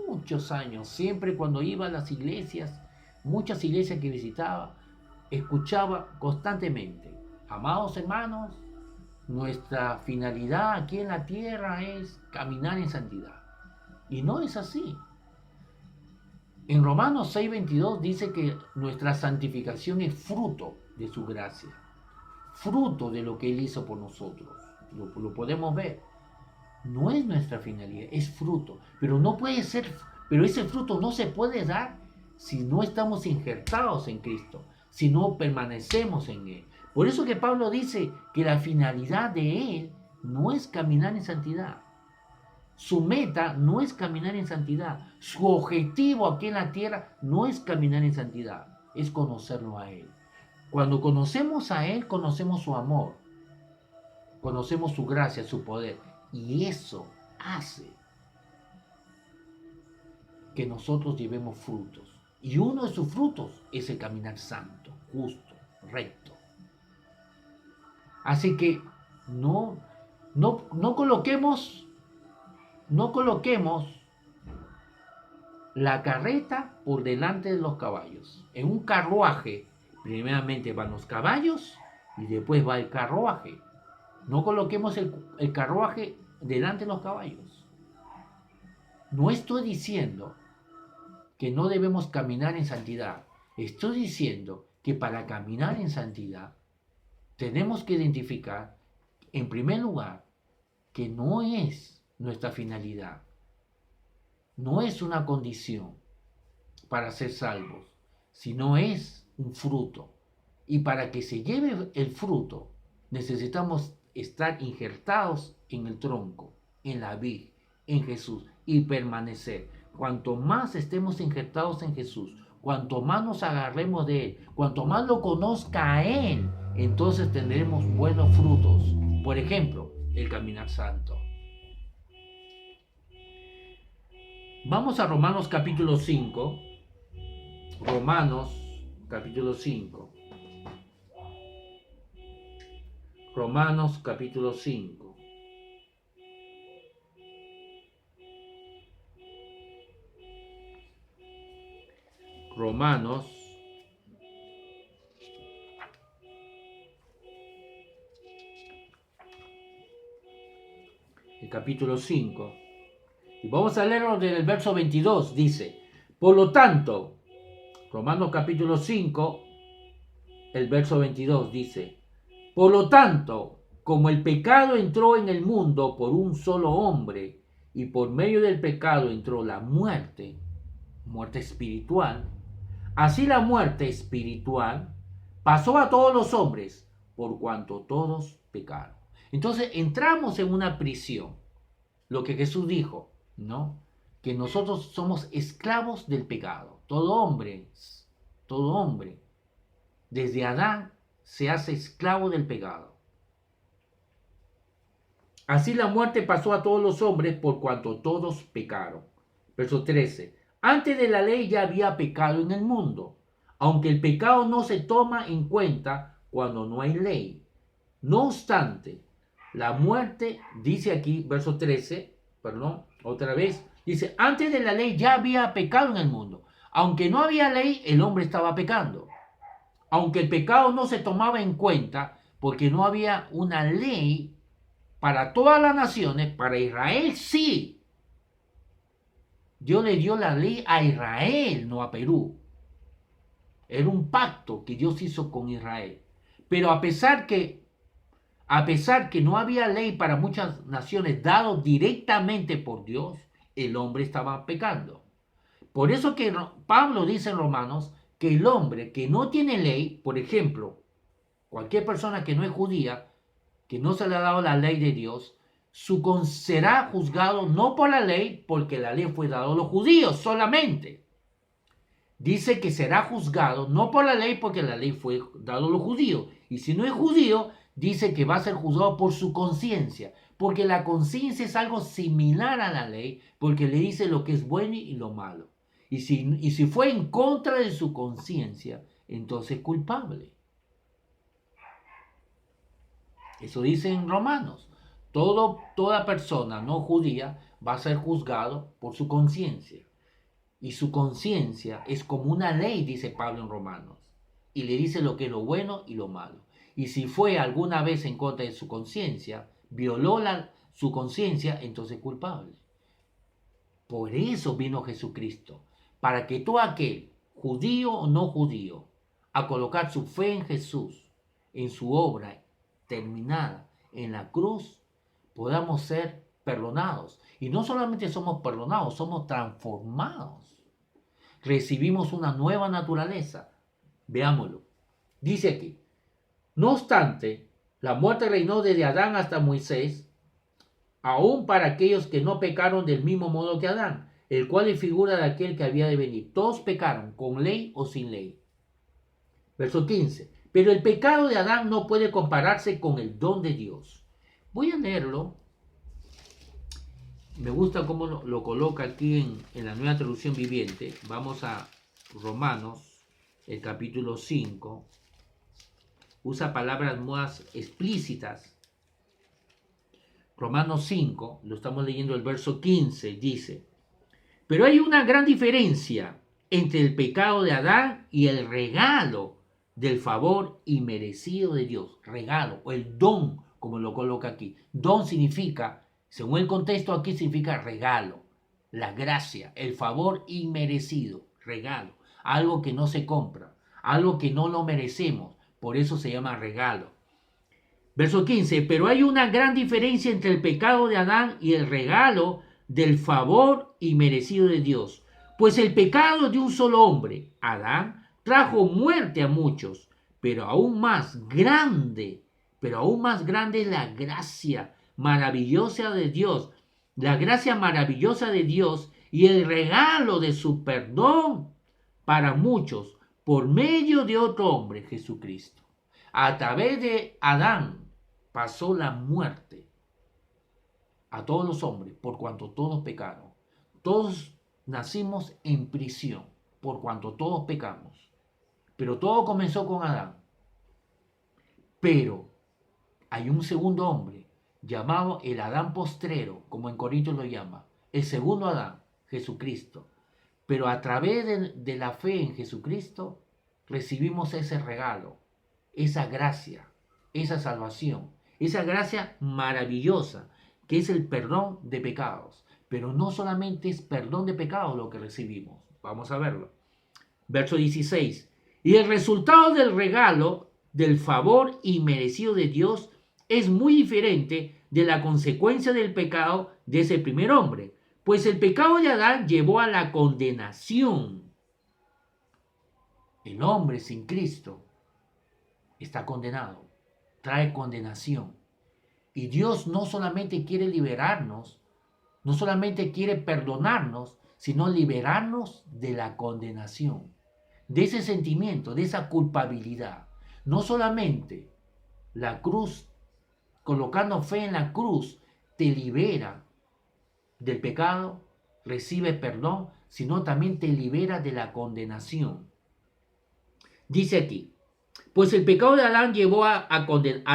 A: muchos años, siempre cuando iba a las iglesias, muchas iglesias que visitaba, escuchaba constantemente, amados hermanos, nuestra finalidad aquí en la tierra es caminar en santidad. Y no es así. En Romanos 6:22 dice que nuestra santificación es fruto de su gracia, fruto de lo que Él hizo por nosotros. Lo podemos ver. No es nuestra finalidad, es fruto. Pero no puede ser, pero ese fruto no se puede dar si no estamos injertados en Cristo, si no permanecemos en Él. Por eso que Pablo dice que la finalidad de Él no es caminar en santidad. Su meta no es caminar en santidad. Su objetivo aquí en la tierra no es caminar en santidad, es conocerlo a Él. Cuando conocemos a Él, conocemos su amor, conocemos su gracia, su poder. Y eso hace que nosotros llevemos frutos. Y uno de sus frutos es el caminar santo, justo, recto. Así que no coloquemos la carreta por delante de los caballos. En un carruaje, primeramente van los caballos y después va el carruaje. No coloquemos el carruaje delante de los caballos. No estoy diciendo que no debemos caminar en santidad. Estoy diciendo que para caminar en santidad tenemos que identificar, en primer lugar, que no es nuestra finalidad. No es una condición para ser salvos, sino es un fruto. Y para que se lleve el fruto, necesitamos estar injertados en el tronco, en la vid, en Jesús, y permanecer. Cuanto más estemos injertados en Jesús, cuanto más nos agarremos de Él, cuanto más lo conozca a Él, entonces tendremos buenos frutos. Por ejemplo, el caminar santo. Vamos a Romanos capítulo 5. Romanos capítulo 5. Romanos capítulo 5. Romanos, el capítulo 5. Y vamos a leerlo desde el verso 22. Dice, por lo tanto, Romanos capítulo 5, el verso 22 dice, por lo tanto, como el pecado entró en el mundo por un solo hombre, y por medio del pecado entró la muerte, muerte espiritual, así la muerte espiritual pasó a todos los hombres, por cuanto todos pecaron. Entonces entramos en una prisión, lo que Jesús dijo, ¿no? Que nosotros somos esclavos del pecado. Todo hombre, desde Adán se hace esclavo del pecado. Así la muerte pasó a todos los hombres por cuanto todos pecaron. Verso 13. Antes de la ley ya había pecado en el mundo, aunque el pecado no se toma en cuenta cuando no hay ley. No obstante, la muerte, dice aquí, verso 13, perdón, otra vez, dice, antes de la ley ya había pecado en el mundo. Aunque no había ley, el hombre estaba pecando. Aunque el pecado no se tomaba en cuenta, porque no había una ley para todas las naciones, para Israel sí. Dios le dio la ley a Israel, no a Perú. Era un pacto que Dios hizo con Israel. Pero a pesar que no había ley para muchas naciones dado directamente por Dios, el hombre estaba pecando. Por eso que Pablo dice en Romanos que el hombre que no tiene ley, por ejemplo, cualquier persona que no es judía, que no se le ha dado la ley de Dios, será juzgado no por la ley, porque la ley fue dada a los judíos solamente. Dice que será juzgado no por la ley, porque la ley fue dada a los judíos. Y si no es judío, dice que va a ser juzgado por su conciencia, porque la conciencia es algo similar a la ley, porque le dice lo que es bueno y lo malo. Y si fue en contra de su conciencia, entonces es culpable. Eso dice en Romanos. Toda persona no judía va a ser juzgado por su conciencia. Y su conciencia es como una ley, dice Pablo en Romanos. Y le dice lo que es lo bueno y lo malo. Y si fue alguna vez en contra de su conciencia, violó su conciencia, entonces es culpable. Por eso vino Jesucristo. Para que todo aquel, judío o no judío, a colocar su fe en Jesús, en su obra terminada en la cruz, podamos ser perdonados. Y no solamente somos perdonados, somos transformados. Recibimos una nueva naturaleza. Veámoslo. Dice aquí, no obstante, la muerte reinó desde Adán hasta Moisés, aún para aquellos que no pecaron del mismo modo que Adán, el cual es figura de aquel que había de venir. Todos pecaron, con ley o sin ley. Verso 15. Pero el pecado de Adán no puede compararse con el don de Dios. Voy a leerlo. Me gusta cómo lo coloca aquí en la nueva traducción viviente. Vamos a Romanos, el capítulo 5. Usa palabras más explícitas. Romanos 5, lo estamos leyendo el verso 15, dice, pero hay una gran diferencia entre el pecado de Adán y el regalo del favor inmerecido de Dios. Regalo, o el don, como lo coloca aquí. Don significa, según el contexto aquí, significa regalo, la gracia, el favor inmerecido, regalo, algo que no se compra, algo que no lo merecemos, por eso se llama regalo. Verso 15, pero hay una gran diferencia entre el pecado de Adán y el regalo del favor inmerecido de Dios. Pues el pecado de un solo hombre, Adán, trajo muerte a muchos, pero aún más grande es la gracia maravillosa de Dios, la gracia maravillosa de Dios y el regalo de su perdón para muchos por medio de otro hombre, Jesucristo. A través de Adán pasó la muerte a todos los hombres por cuanto todos pecaron. Todos nacimos en prisión por cuanto todos pecamos. Pero todo comenzó con Adán. Pero hay un segundo hombre llamado el Adán postrero, como en Corintios lo llama. El segundo Adán, Jesucristo, pero a través de la fe en Jesucristo recibimos ese regalo, esa gracia, esa salvación, esa gracia maravillosa que es el perdón de pecados. Pero no solamente es perdón de pecados lo que recibimos. Vamos a verlo. Verso 16. Y el resultado del regalo, del favor inmerecido de Dios, es muy diferente de la consecuencia del pecado de ese primer hombre. Pues el pecado de Adán llevó a la condenación. El hombre sin Cristo está condenado, trae condenación. Y Dios no solamente quiere liberarnos, no solamente quiere perdonarnos, sino liberarnos de la condenación, de ese sentimiento, de esa culpabilidad. No solamente la cruz, colocando fe en la cruz, te libera del pecado, recibe perdón, sino también te libera de la condenación. Dice aquí, pues el pecado de Adán llevó a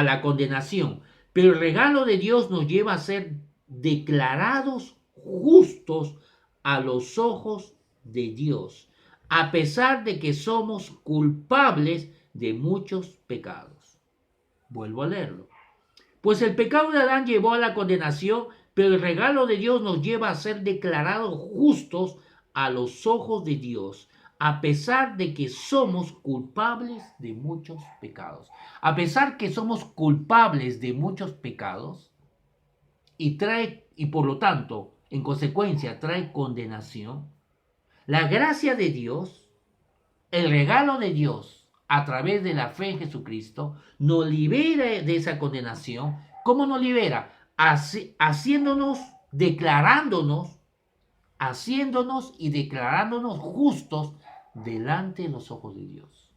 A: la condenación, pero el regalo de Dios nos lleva a ser declarados justos a los ojos de Dios, a pesar de que somos culpables de muchos pecados. Vuelvo a leerlo. Pues el pecado de Adán llevó a la condenación, pero el regalo de Dios nos lleva a ser declarados justos a los ojos de Dios, a pesar de que somos culpables de muchos pecados. A pesar que somos culpables de muchos pecados y por lo tanto, en consecuencia, trae condenación, la gracia de Dios, el regalo de Dios a través de la fe en Jesucristo, nos libera de esa condenación. ¿Cómo nos libera? Haciéndonos y declarándonos justos delante de los ojos de Dios.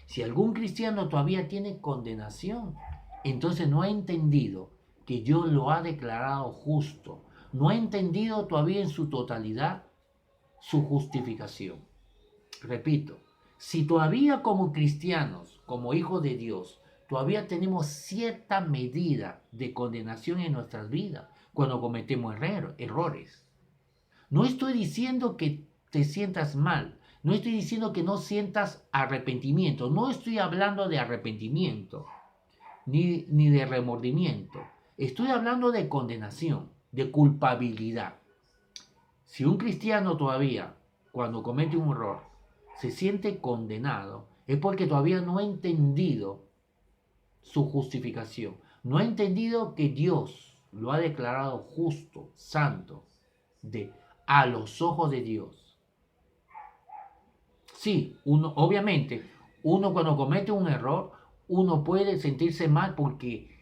A: Si algún cristiano todavía tiene condenación, entonces no ha entendido que Dios lo ha declarado justo. No ha entendido todavía en su totalidad su justificación. Repito, si todavía como cristianos, como hijos de Dios, todavía tenemos cierta medida de condenación en nuestras vidas cuando cometemos errores. No estoy diciendo que te sientas mal, no estoy diciendo que no sientas arrepentimiento, no estoy hablando de arrepentimiento ni de remordimiento, estoy hablando de condenación, de culpabilidad. Si un cristiano todavía, cuando comete un error, se siente condenado, es porque todavía no ha entendido su justificación, no ha entendido que Dios lo ha declarado justo, santo, a los ojos de Dios. Sí, obviamente, uno cuando comete un error, uno puede sentirse mal porque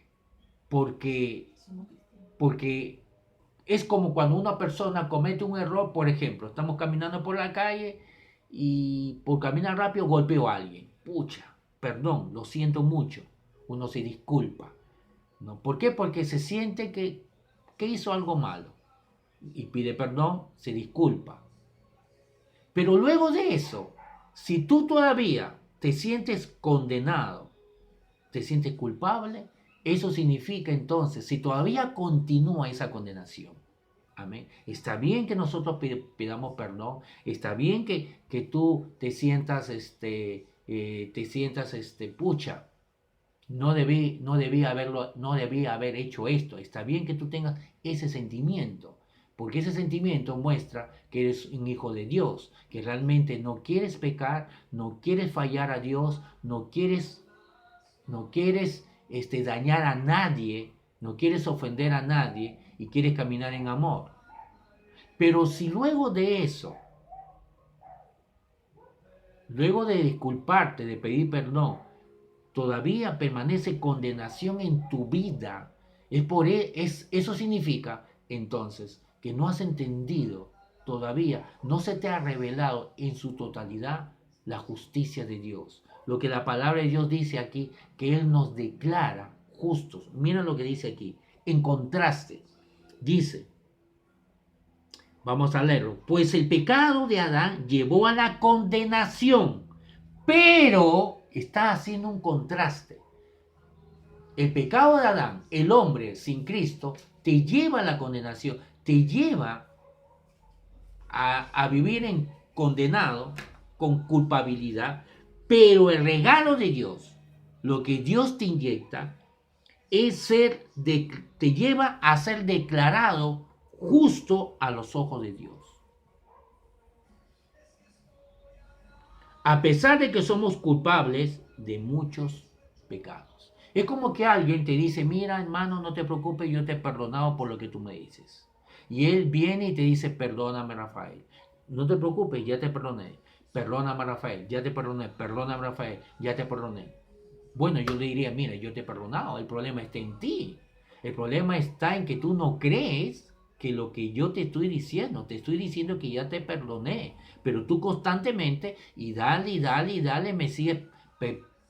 A: es como cuando una persona comete un error. Por ejemplo, estamos caminando por la calle y por caminar rápido golpeo a alguien. Pucha, perdón, lo siento mucho. Uno se disculpa. ¿No? ¿Por qué? Porque se siente que hizo algo malo. Y pide perdón, se disculpa. Pero luego de eso, si tú todavía te sientes condenado, te sientes culpable, eso significa entonces, si todavía continúa esa condenación, amén. Está bien que nosotros pidamos perdón, está bien que tú te sientas, pucha, no debía haber hecho esto. Está bien que tú tengas ese sentimiento, porque ese sentimiento muestra que eres un hijo de Dios, que realmente no quieres pecar, no quieres fallar a Dios, no quieres dañar a nadie, no quieres ofender a nadie y quieres caminar en amor. Pero si luego de eso, luego de disculparte, de pedir perdón, todavía permanece condenación en tu vida, eso significa entonces que no has entendido todavía, no se te ha revelado en su totalidad la justicia de Dios. Lo que la palabra de Dios dice aquí, que Él nos declara justos. Mira lo que dice aquí. En contraste, dice, vamos a leerlo, pues el pecado de Adán llevó a la condenación, pero está haciendo un contraste. El pecado de Adán, el hombre sin Cristo, te lleva a la condenación, te lleva a vivir en condenado, con culpabilidad, pero el regalo de Dios, lo que Dios te inyecta, te lleva a ser declarado justo a los ojos de Dios. A pesar de que somos culpables de muchos pecados. Es como que alguien te dice, mira hermano, no te preocupes, yo te he perdonado por lo que tú me dices. Y él viene y te dice, perdóname Rafael. No te preocupes, ya te perdoné. Perdóname Rafael, ya te perdoné. Perdóname Rafael, ya te perdoné. Bueno, yo le diría, mira, yo te he perdonado, el problema está en ti. El problema está en que tú no crees que lo que yo te estoy diciendo que ya te perdoné, pero tú constantemente y dale, me sigues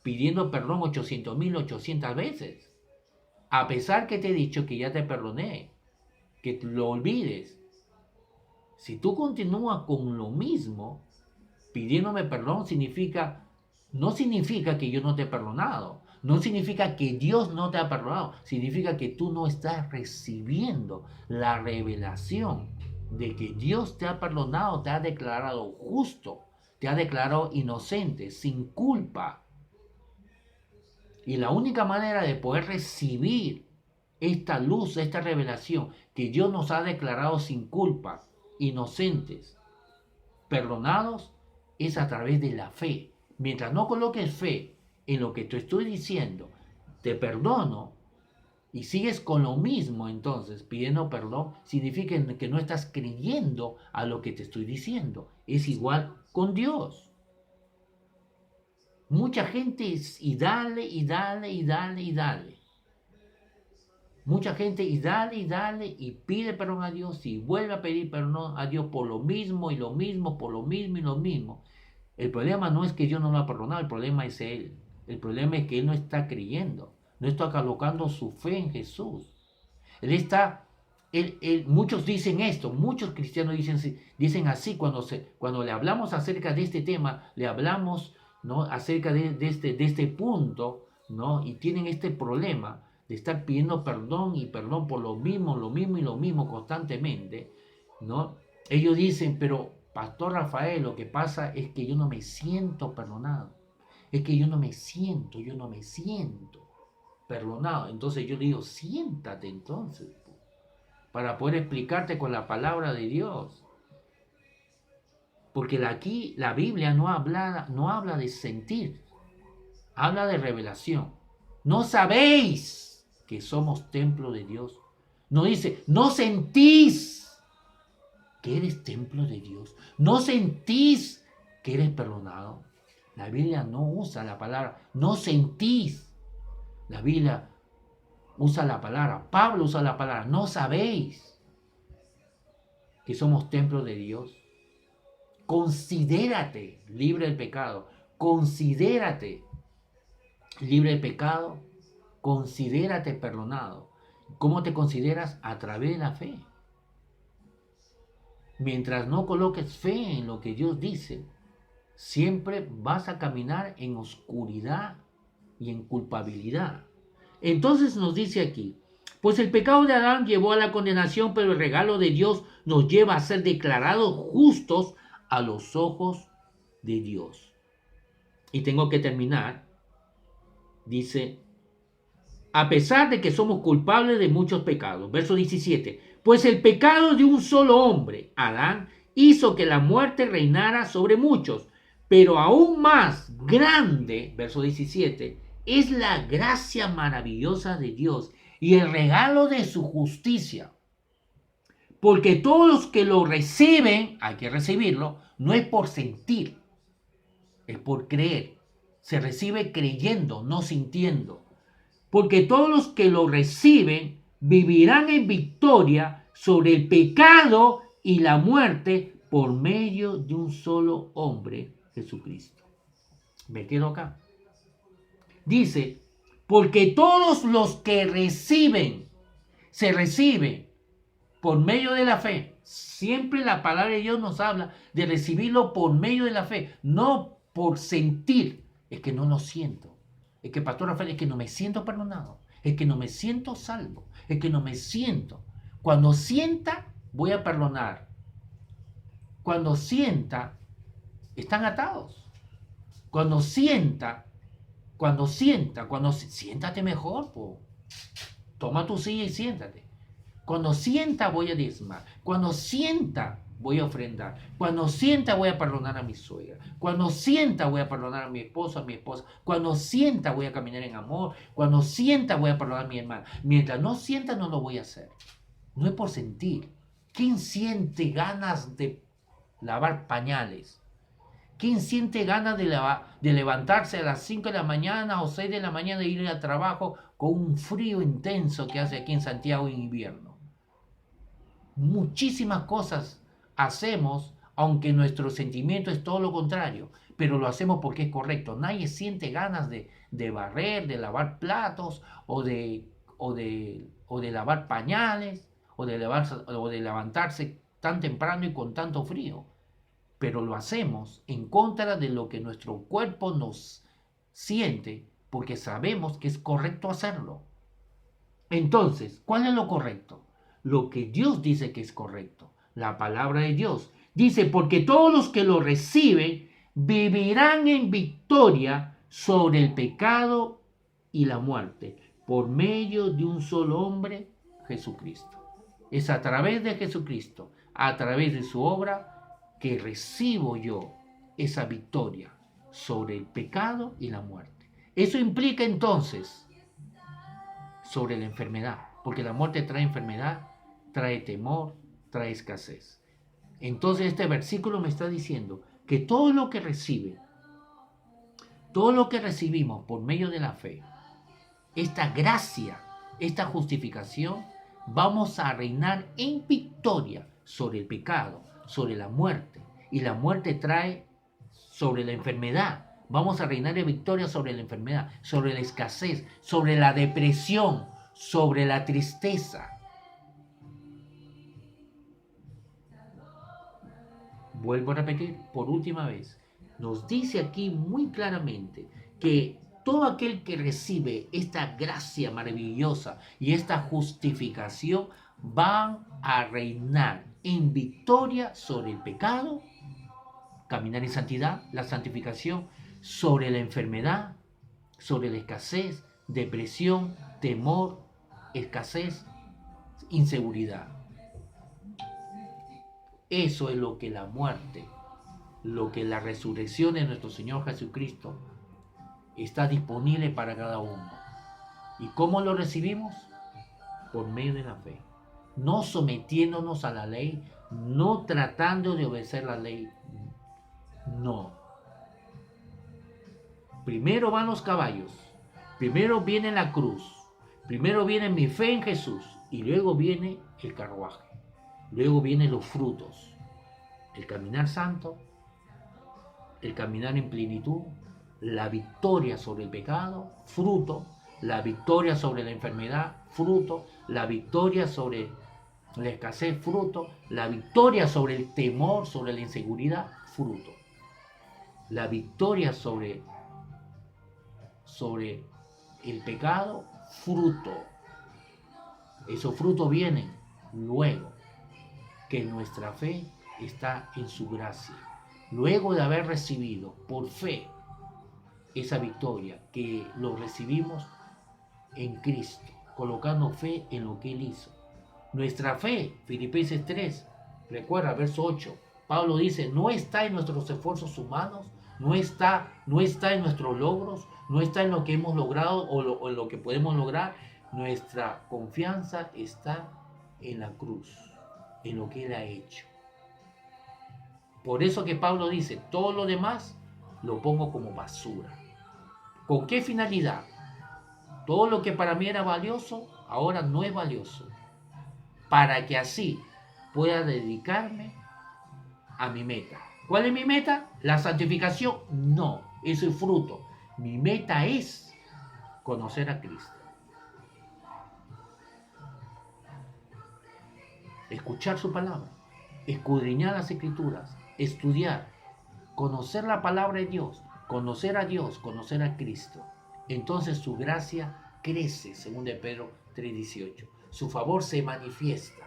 A: pidiendo perdón 800.800 veces, a pesar que te he dicho que ya te perdoné, que lo olvides. Si tú continúas con lo mismo, pidiéndome perdón, no significa que yo no te he perdonado. No significa que Dios no te ha perdonado. Significa que tú no estás recibiendo la revelación de que Dios te ha perdonado, te ha declarado justo, te ha declarado inocente, sin culpa. Y la única manera de poder recibir esta luz, esta revelación, que Dios nos ha declarado sin culpa, inocentes, perdonados, es a través de la fe. Mientras no coloques fe en lo que te estoy diciendo, te perdono, y sigues con lo mismo, entonces pidiendo perdón, significa que no estás creyendo a lo que te estoy diciendo. Es igual con Dios. Mucha gente y dale. Mucha gente y dale y pide perdón a Dios y vuelve a pedir perdón a Dios por lo mismo y lo mismo, por lo mismo y lo mismo. El problema no es que Dios no lo ha perdonado, el problema es Él. El problema es que Él no está creyendo, no está colocando su fe en Jesús. Muchos dicen esto, muchos cristianos dicen así cuando le hablamos acerca de este tema, le hablamos, ¿no?, acerca de este punto, ¿no?, y tienen este problema de estar pidiendo perdón y perdón por lo mismo y lo mismo constantemente, ¿no? Ellos dicen, pero Pastor Rafael, lo que pasa es que yo no me siento perdonado. Es que yo no me siento perdonado. Entonces yo digo, siéntate entonces, para poder explicarte con la palabra de Dios. Porque aquí la Biblia no habla de sentir, habla de revelación. No sabéis que somos templo de Dios. No dice, no sentís que eres templo de Dios. No sentís que eres perdonado. La Biblia no usa la palabra no sentís. La Biblia usa la palabra, Pablo usa la palabra, no sabéis que somos templo de Dios. Considérate libre del pecado. Considérate libre del pecado. Considérate perdonado. ¿Cómo te consideras? A través de la fe. Mientras no coloques fe en lo que Dios dice, siempre vas a caminar en oscuridad y en culpabilidad. Entonces nos dice aquí, pues el pecado de Adán llevó a la condenación, pero el regalo de Dios nos lleva a ser declarados justos a los ojos de Dios. Y tengo que terminar. Dice, a pesar de que somos culpables de muchos pecados. Verso 17. Pues el pecado de un solo hombre, Adán, hizo que la muerte reinara sobre muchos. Pero aún más grande, verso 17, es la gracia maravillosa de Dios y el regalo de su justicia. Porque todos los que lo reciben, hay que recibirlo, no es por sentir, es por creer. Se recibe creyendo, no sintiendo. Porque todos los que lo reciben vivirán en victoria sobre el pecado y la muerte por medio de un solo hombre, Jesucristo. Me quedo acá. Dice, porque todos los que se reciben por medio de la fe. Siempre la palabra de Dios nos habla de recibirlo por medio de la fe, no por sentir. Es que no lo siento. Es que, Pastor Rafael, es que no me siento perdonado. Es que no me siento salvo. Es que no me siento. Cuando sienta, voy a perdonar. Cuando sienta, están atados. Cuando sienta, siéntate mejor, po. Toma tu silla y siéntate. Cuando sienta voy a diezmar. Cuando sienta voy a ofrendar. Cuando sienta voy a perdonar a mi suegra. Cuando sienta voy a perdonar a mi esposo, a mi esposa. Cuando sienta voy a caminar en amor. Cuando sienta voy a perdonar a mi hermano. Mientras no sienta no lo voy a hacer. No es por sentir. ¿Quién siente ganas de lavar pañales? ¿Quién siente ganas de levantarse a las 5 de la mañana o 6 de la mañana e ir al trabajo con un frío intenso que hace aquí en Santiago en invierno? Muchísimas cosas hacemos, aunque nuestro sentimiento es todo lo contrario, pero lo hacemos porque es correcto. Nadie siente ganas de barrer, de lavar platos o de lavar pañales o de levantarse tan temprano y con tanto frío. Pero lo hacemos en contra de lo que nuestro cuerpo nos siente porque sabemos que es correcto hacerlo. Entonces, ¿cuál es lo correcto? Lo que Dios dice que es correcto. La palabra de Dios dice, porque todos los que lo reciben vivirán en victoria sobre el pecado y la muerte por medio de un solo hombre, Jesucristo. Es a través de Jesucristo, a través de su obra, que recibo yo esa victoria sobre el pecado y la muerte. Eso implica entonces sobre la enfermedad, porque la muerte trae enfermedad, trae temor, trae escasez. Entonces este versículo me está diciendo que todo lo que recibimos por medio de la fe, esta gracia, esta justificación, vamos a reinar en victoria sobre el pecado, sobre la muerte. Y la muerte trae sobre la enfermedad. Vamos a reinar en victoria sobre la enfermedad, sobre la escasez, sobre la depresión, sobre la tristeza. Vuelvo a repetir por última vez. Nos dice aquí muy claramente que todo aquel que recibe esta gracia maravillosa y esta justificación van a reinar en victoria sobre el pecado, caminar en santidad, la santificación, sobre la enfermedad, sobre la escasez, depresión, temor, escasez, inseguridad. Eso es lo que la muerte, lo que la resurrección de nuestro Señor Jesucristo está disponible para cada uno. ¿Y cómo lo recibimos? Por medio de la fe. No sometiéndonos a la ley, no tratando de obedecer la ley. No. Primero van los caballos, primero viene la cruz, primero viene mi fe en Jesús y luego viene el carruaje, luego vienen los frutos, el caminar santo, el caminar en plenitud, la victoria sobre el pecado, fruto, la victoria sobre la enfermedad, fruto, la victoria sobre la escasez, fruto, la victoria sobre el temor, sobre la inseguridad, fruto, la victoria sobre el pecado, fruto. Esos frutos vienen luego que nuestra fe está en su gracia. Luego de haber recibido por fe esa victoria, que lo recibimos en Cristo, colocando fe en lo que Él hizo. Nuestra fe, Filipenses 3, recuerda, verso 8, Pablo dice, no está en nuestros esfuerzos humanos, no está en nuestros logros, no está en lo que hemos logrado o en lo que podemos lograr. Nuestra confianza está en la cruz, en lo que Él ha hecho. Por eso que Pablo dice, todo lo demás lo pongo como basura. ¿Con qué finalidad? Todo lo que para mí era valioso, ahora no es valioso. Para que así pueda dedicarme a mi meta. ¿Cuál es mi meta? ¿La santificación? No, eso es fruto. Mi meta es conocer a Cristo. Escuchar su palabra, escudriñar las escrituras, estudiar, conocer la palabra de Dios, conocer a Dios, conocer a Cristo. Entonces su gracia crece, según de Pedro 3:18. Su favor se manifiesta.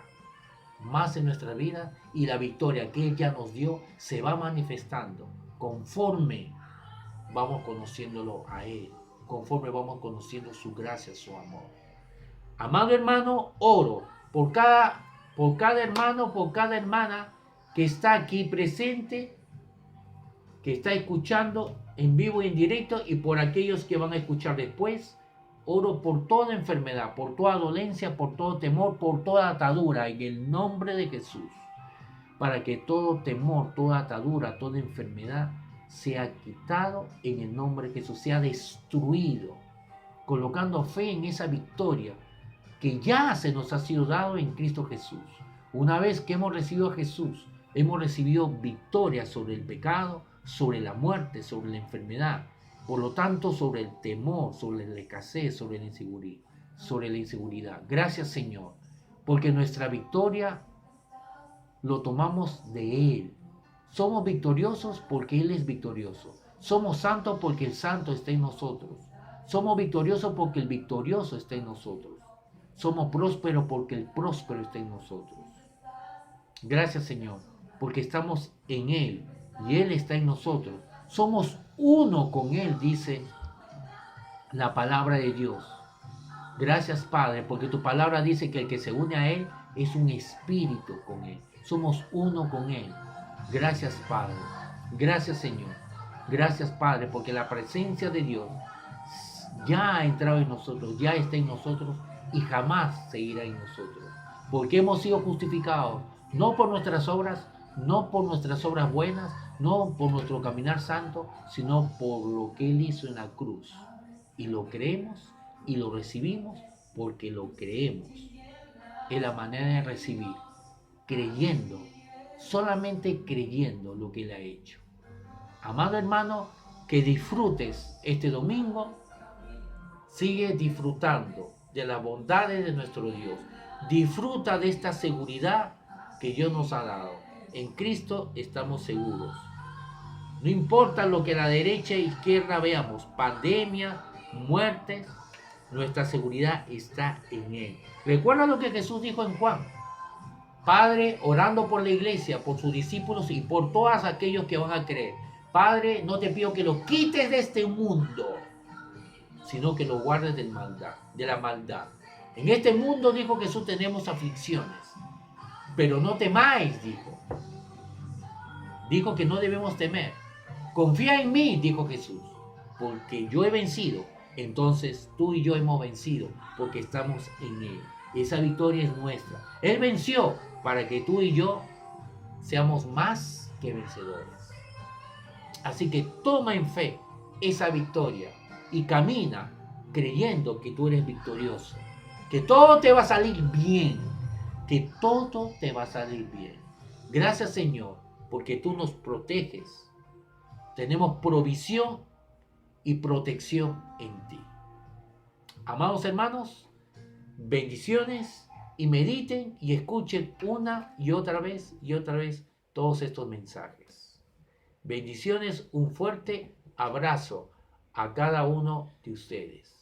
A: más en nuestra vida y la victoria que Él ya nos dio se va manifestando conforme vamos conociéndolo a Él, conforme vamos conociendo su gracia, su amor. Amado hermano, oro por cada hermano, por cada hermana que está aquí presente, que está escuchando en vivo y en directo, y por aquellos que van a escuchar después. Oro por toda enfermedad, por toda dolencia, por todo temor, por toda atadura, en el nombre de Jesús, para que todo temor, toda atadura, toda enfermedad sea quitado en el nombre de Jesús, sea destruido, colocando fe en esa victoria que ya se nos ha sido dado en Cristo Jesús. Una vez que hemos recibido a Jesús, hemos recibido victoria sobre el pecado, sobre la muerte, sobre la enfermedad. Por lo tanto, sobre el temor, sobre la escasez, sobre la inseguridad. Gracias, Señor, porque nuestra victoria lo tomamos de Él. Somos victoriosos porque Él es victorioso. Somos santos porque el santo está en nosotros. Somos victoriosos porque el victorioso está en nosotros. Somos prósperos porque el próspero está en nosotros. Gracias, Señor, porque estamos en Él y Él está en nosotros. Somos uno con Él, dice la palabra de Dios. Gracias, Padre, porque tu palabra dice que el que se une a Él es un espíritu con Él. Somos uno con Él. Gracias, Padre. Gracias, Señor. Gracias, Padre, porque la presencia de Dios ya ha entrado en nosotros, ya está en nosotros y jamás se irá en nosotros. Porque hemos sido justificados, no por nuestras obras, no por nuestras obras buenas, no por nuestro caminar santo, sino por lo que Él hizo en la cruz. Y lo creemos y lo recibimos porque lo creemos. Es la manera de recibir, creyendo, solamente creyendo lo que Él ha hecho. Amado hermano, que disfrutes este domingo, sigue disfrutando de las bondades de nuestro Dios. Disfruta de esta seguridad que Dios nos ha dado. En Cristo estamos seguros. No importa lo que a la derecha e izquierda veamos, pandemia, muertes, nuestra seguridad está en Él. Recuerda lo que Jesús dijo en Juan. Padre, orando por la iglesia, por sus discípulos y por todos aquellos que van a creer. Padre, no te pido que lo quites de este mundo, sino que lo guardes de la maldad. En este mundo, dijo Jesús, tenemos aflicciones, pero no temáis, dijo. Dijo que no debemos temer. Confía en mí, dijo Jesús, porque yo he vencido. Entonces tú y yo hemos vencido, porque estamos en Él. Esa victoria es nuestra. Él venció para que tú y yo seamos más que vencedores. Así que toma en fe esa victoria y camina creyendo que tú eres victorioso, que todo te va a salir bien, que todo te va a salir bien. Gracias, Señor, porque tú nos proteges. Tenemos provisión y protección en ti. Amados hermanos, bendiciones, y mediten y escuchen una y otra vez todos estos mensajes. Bendiciones, un fuerte abrazo a cada uno de ustedes.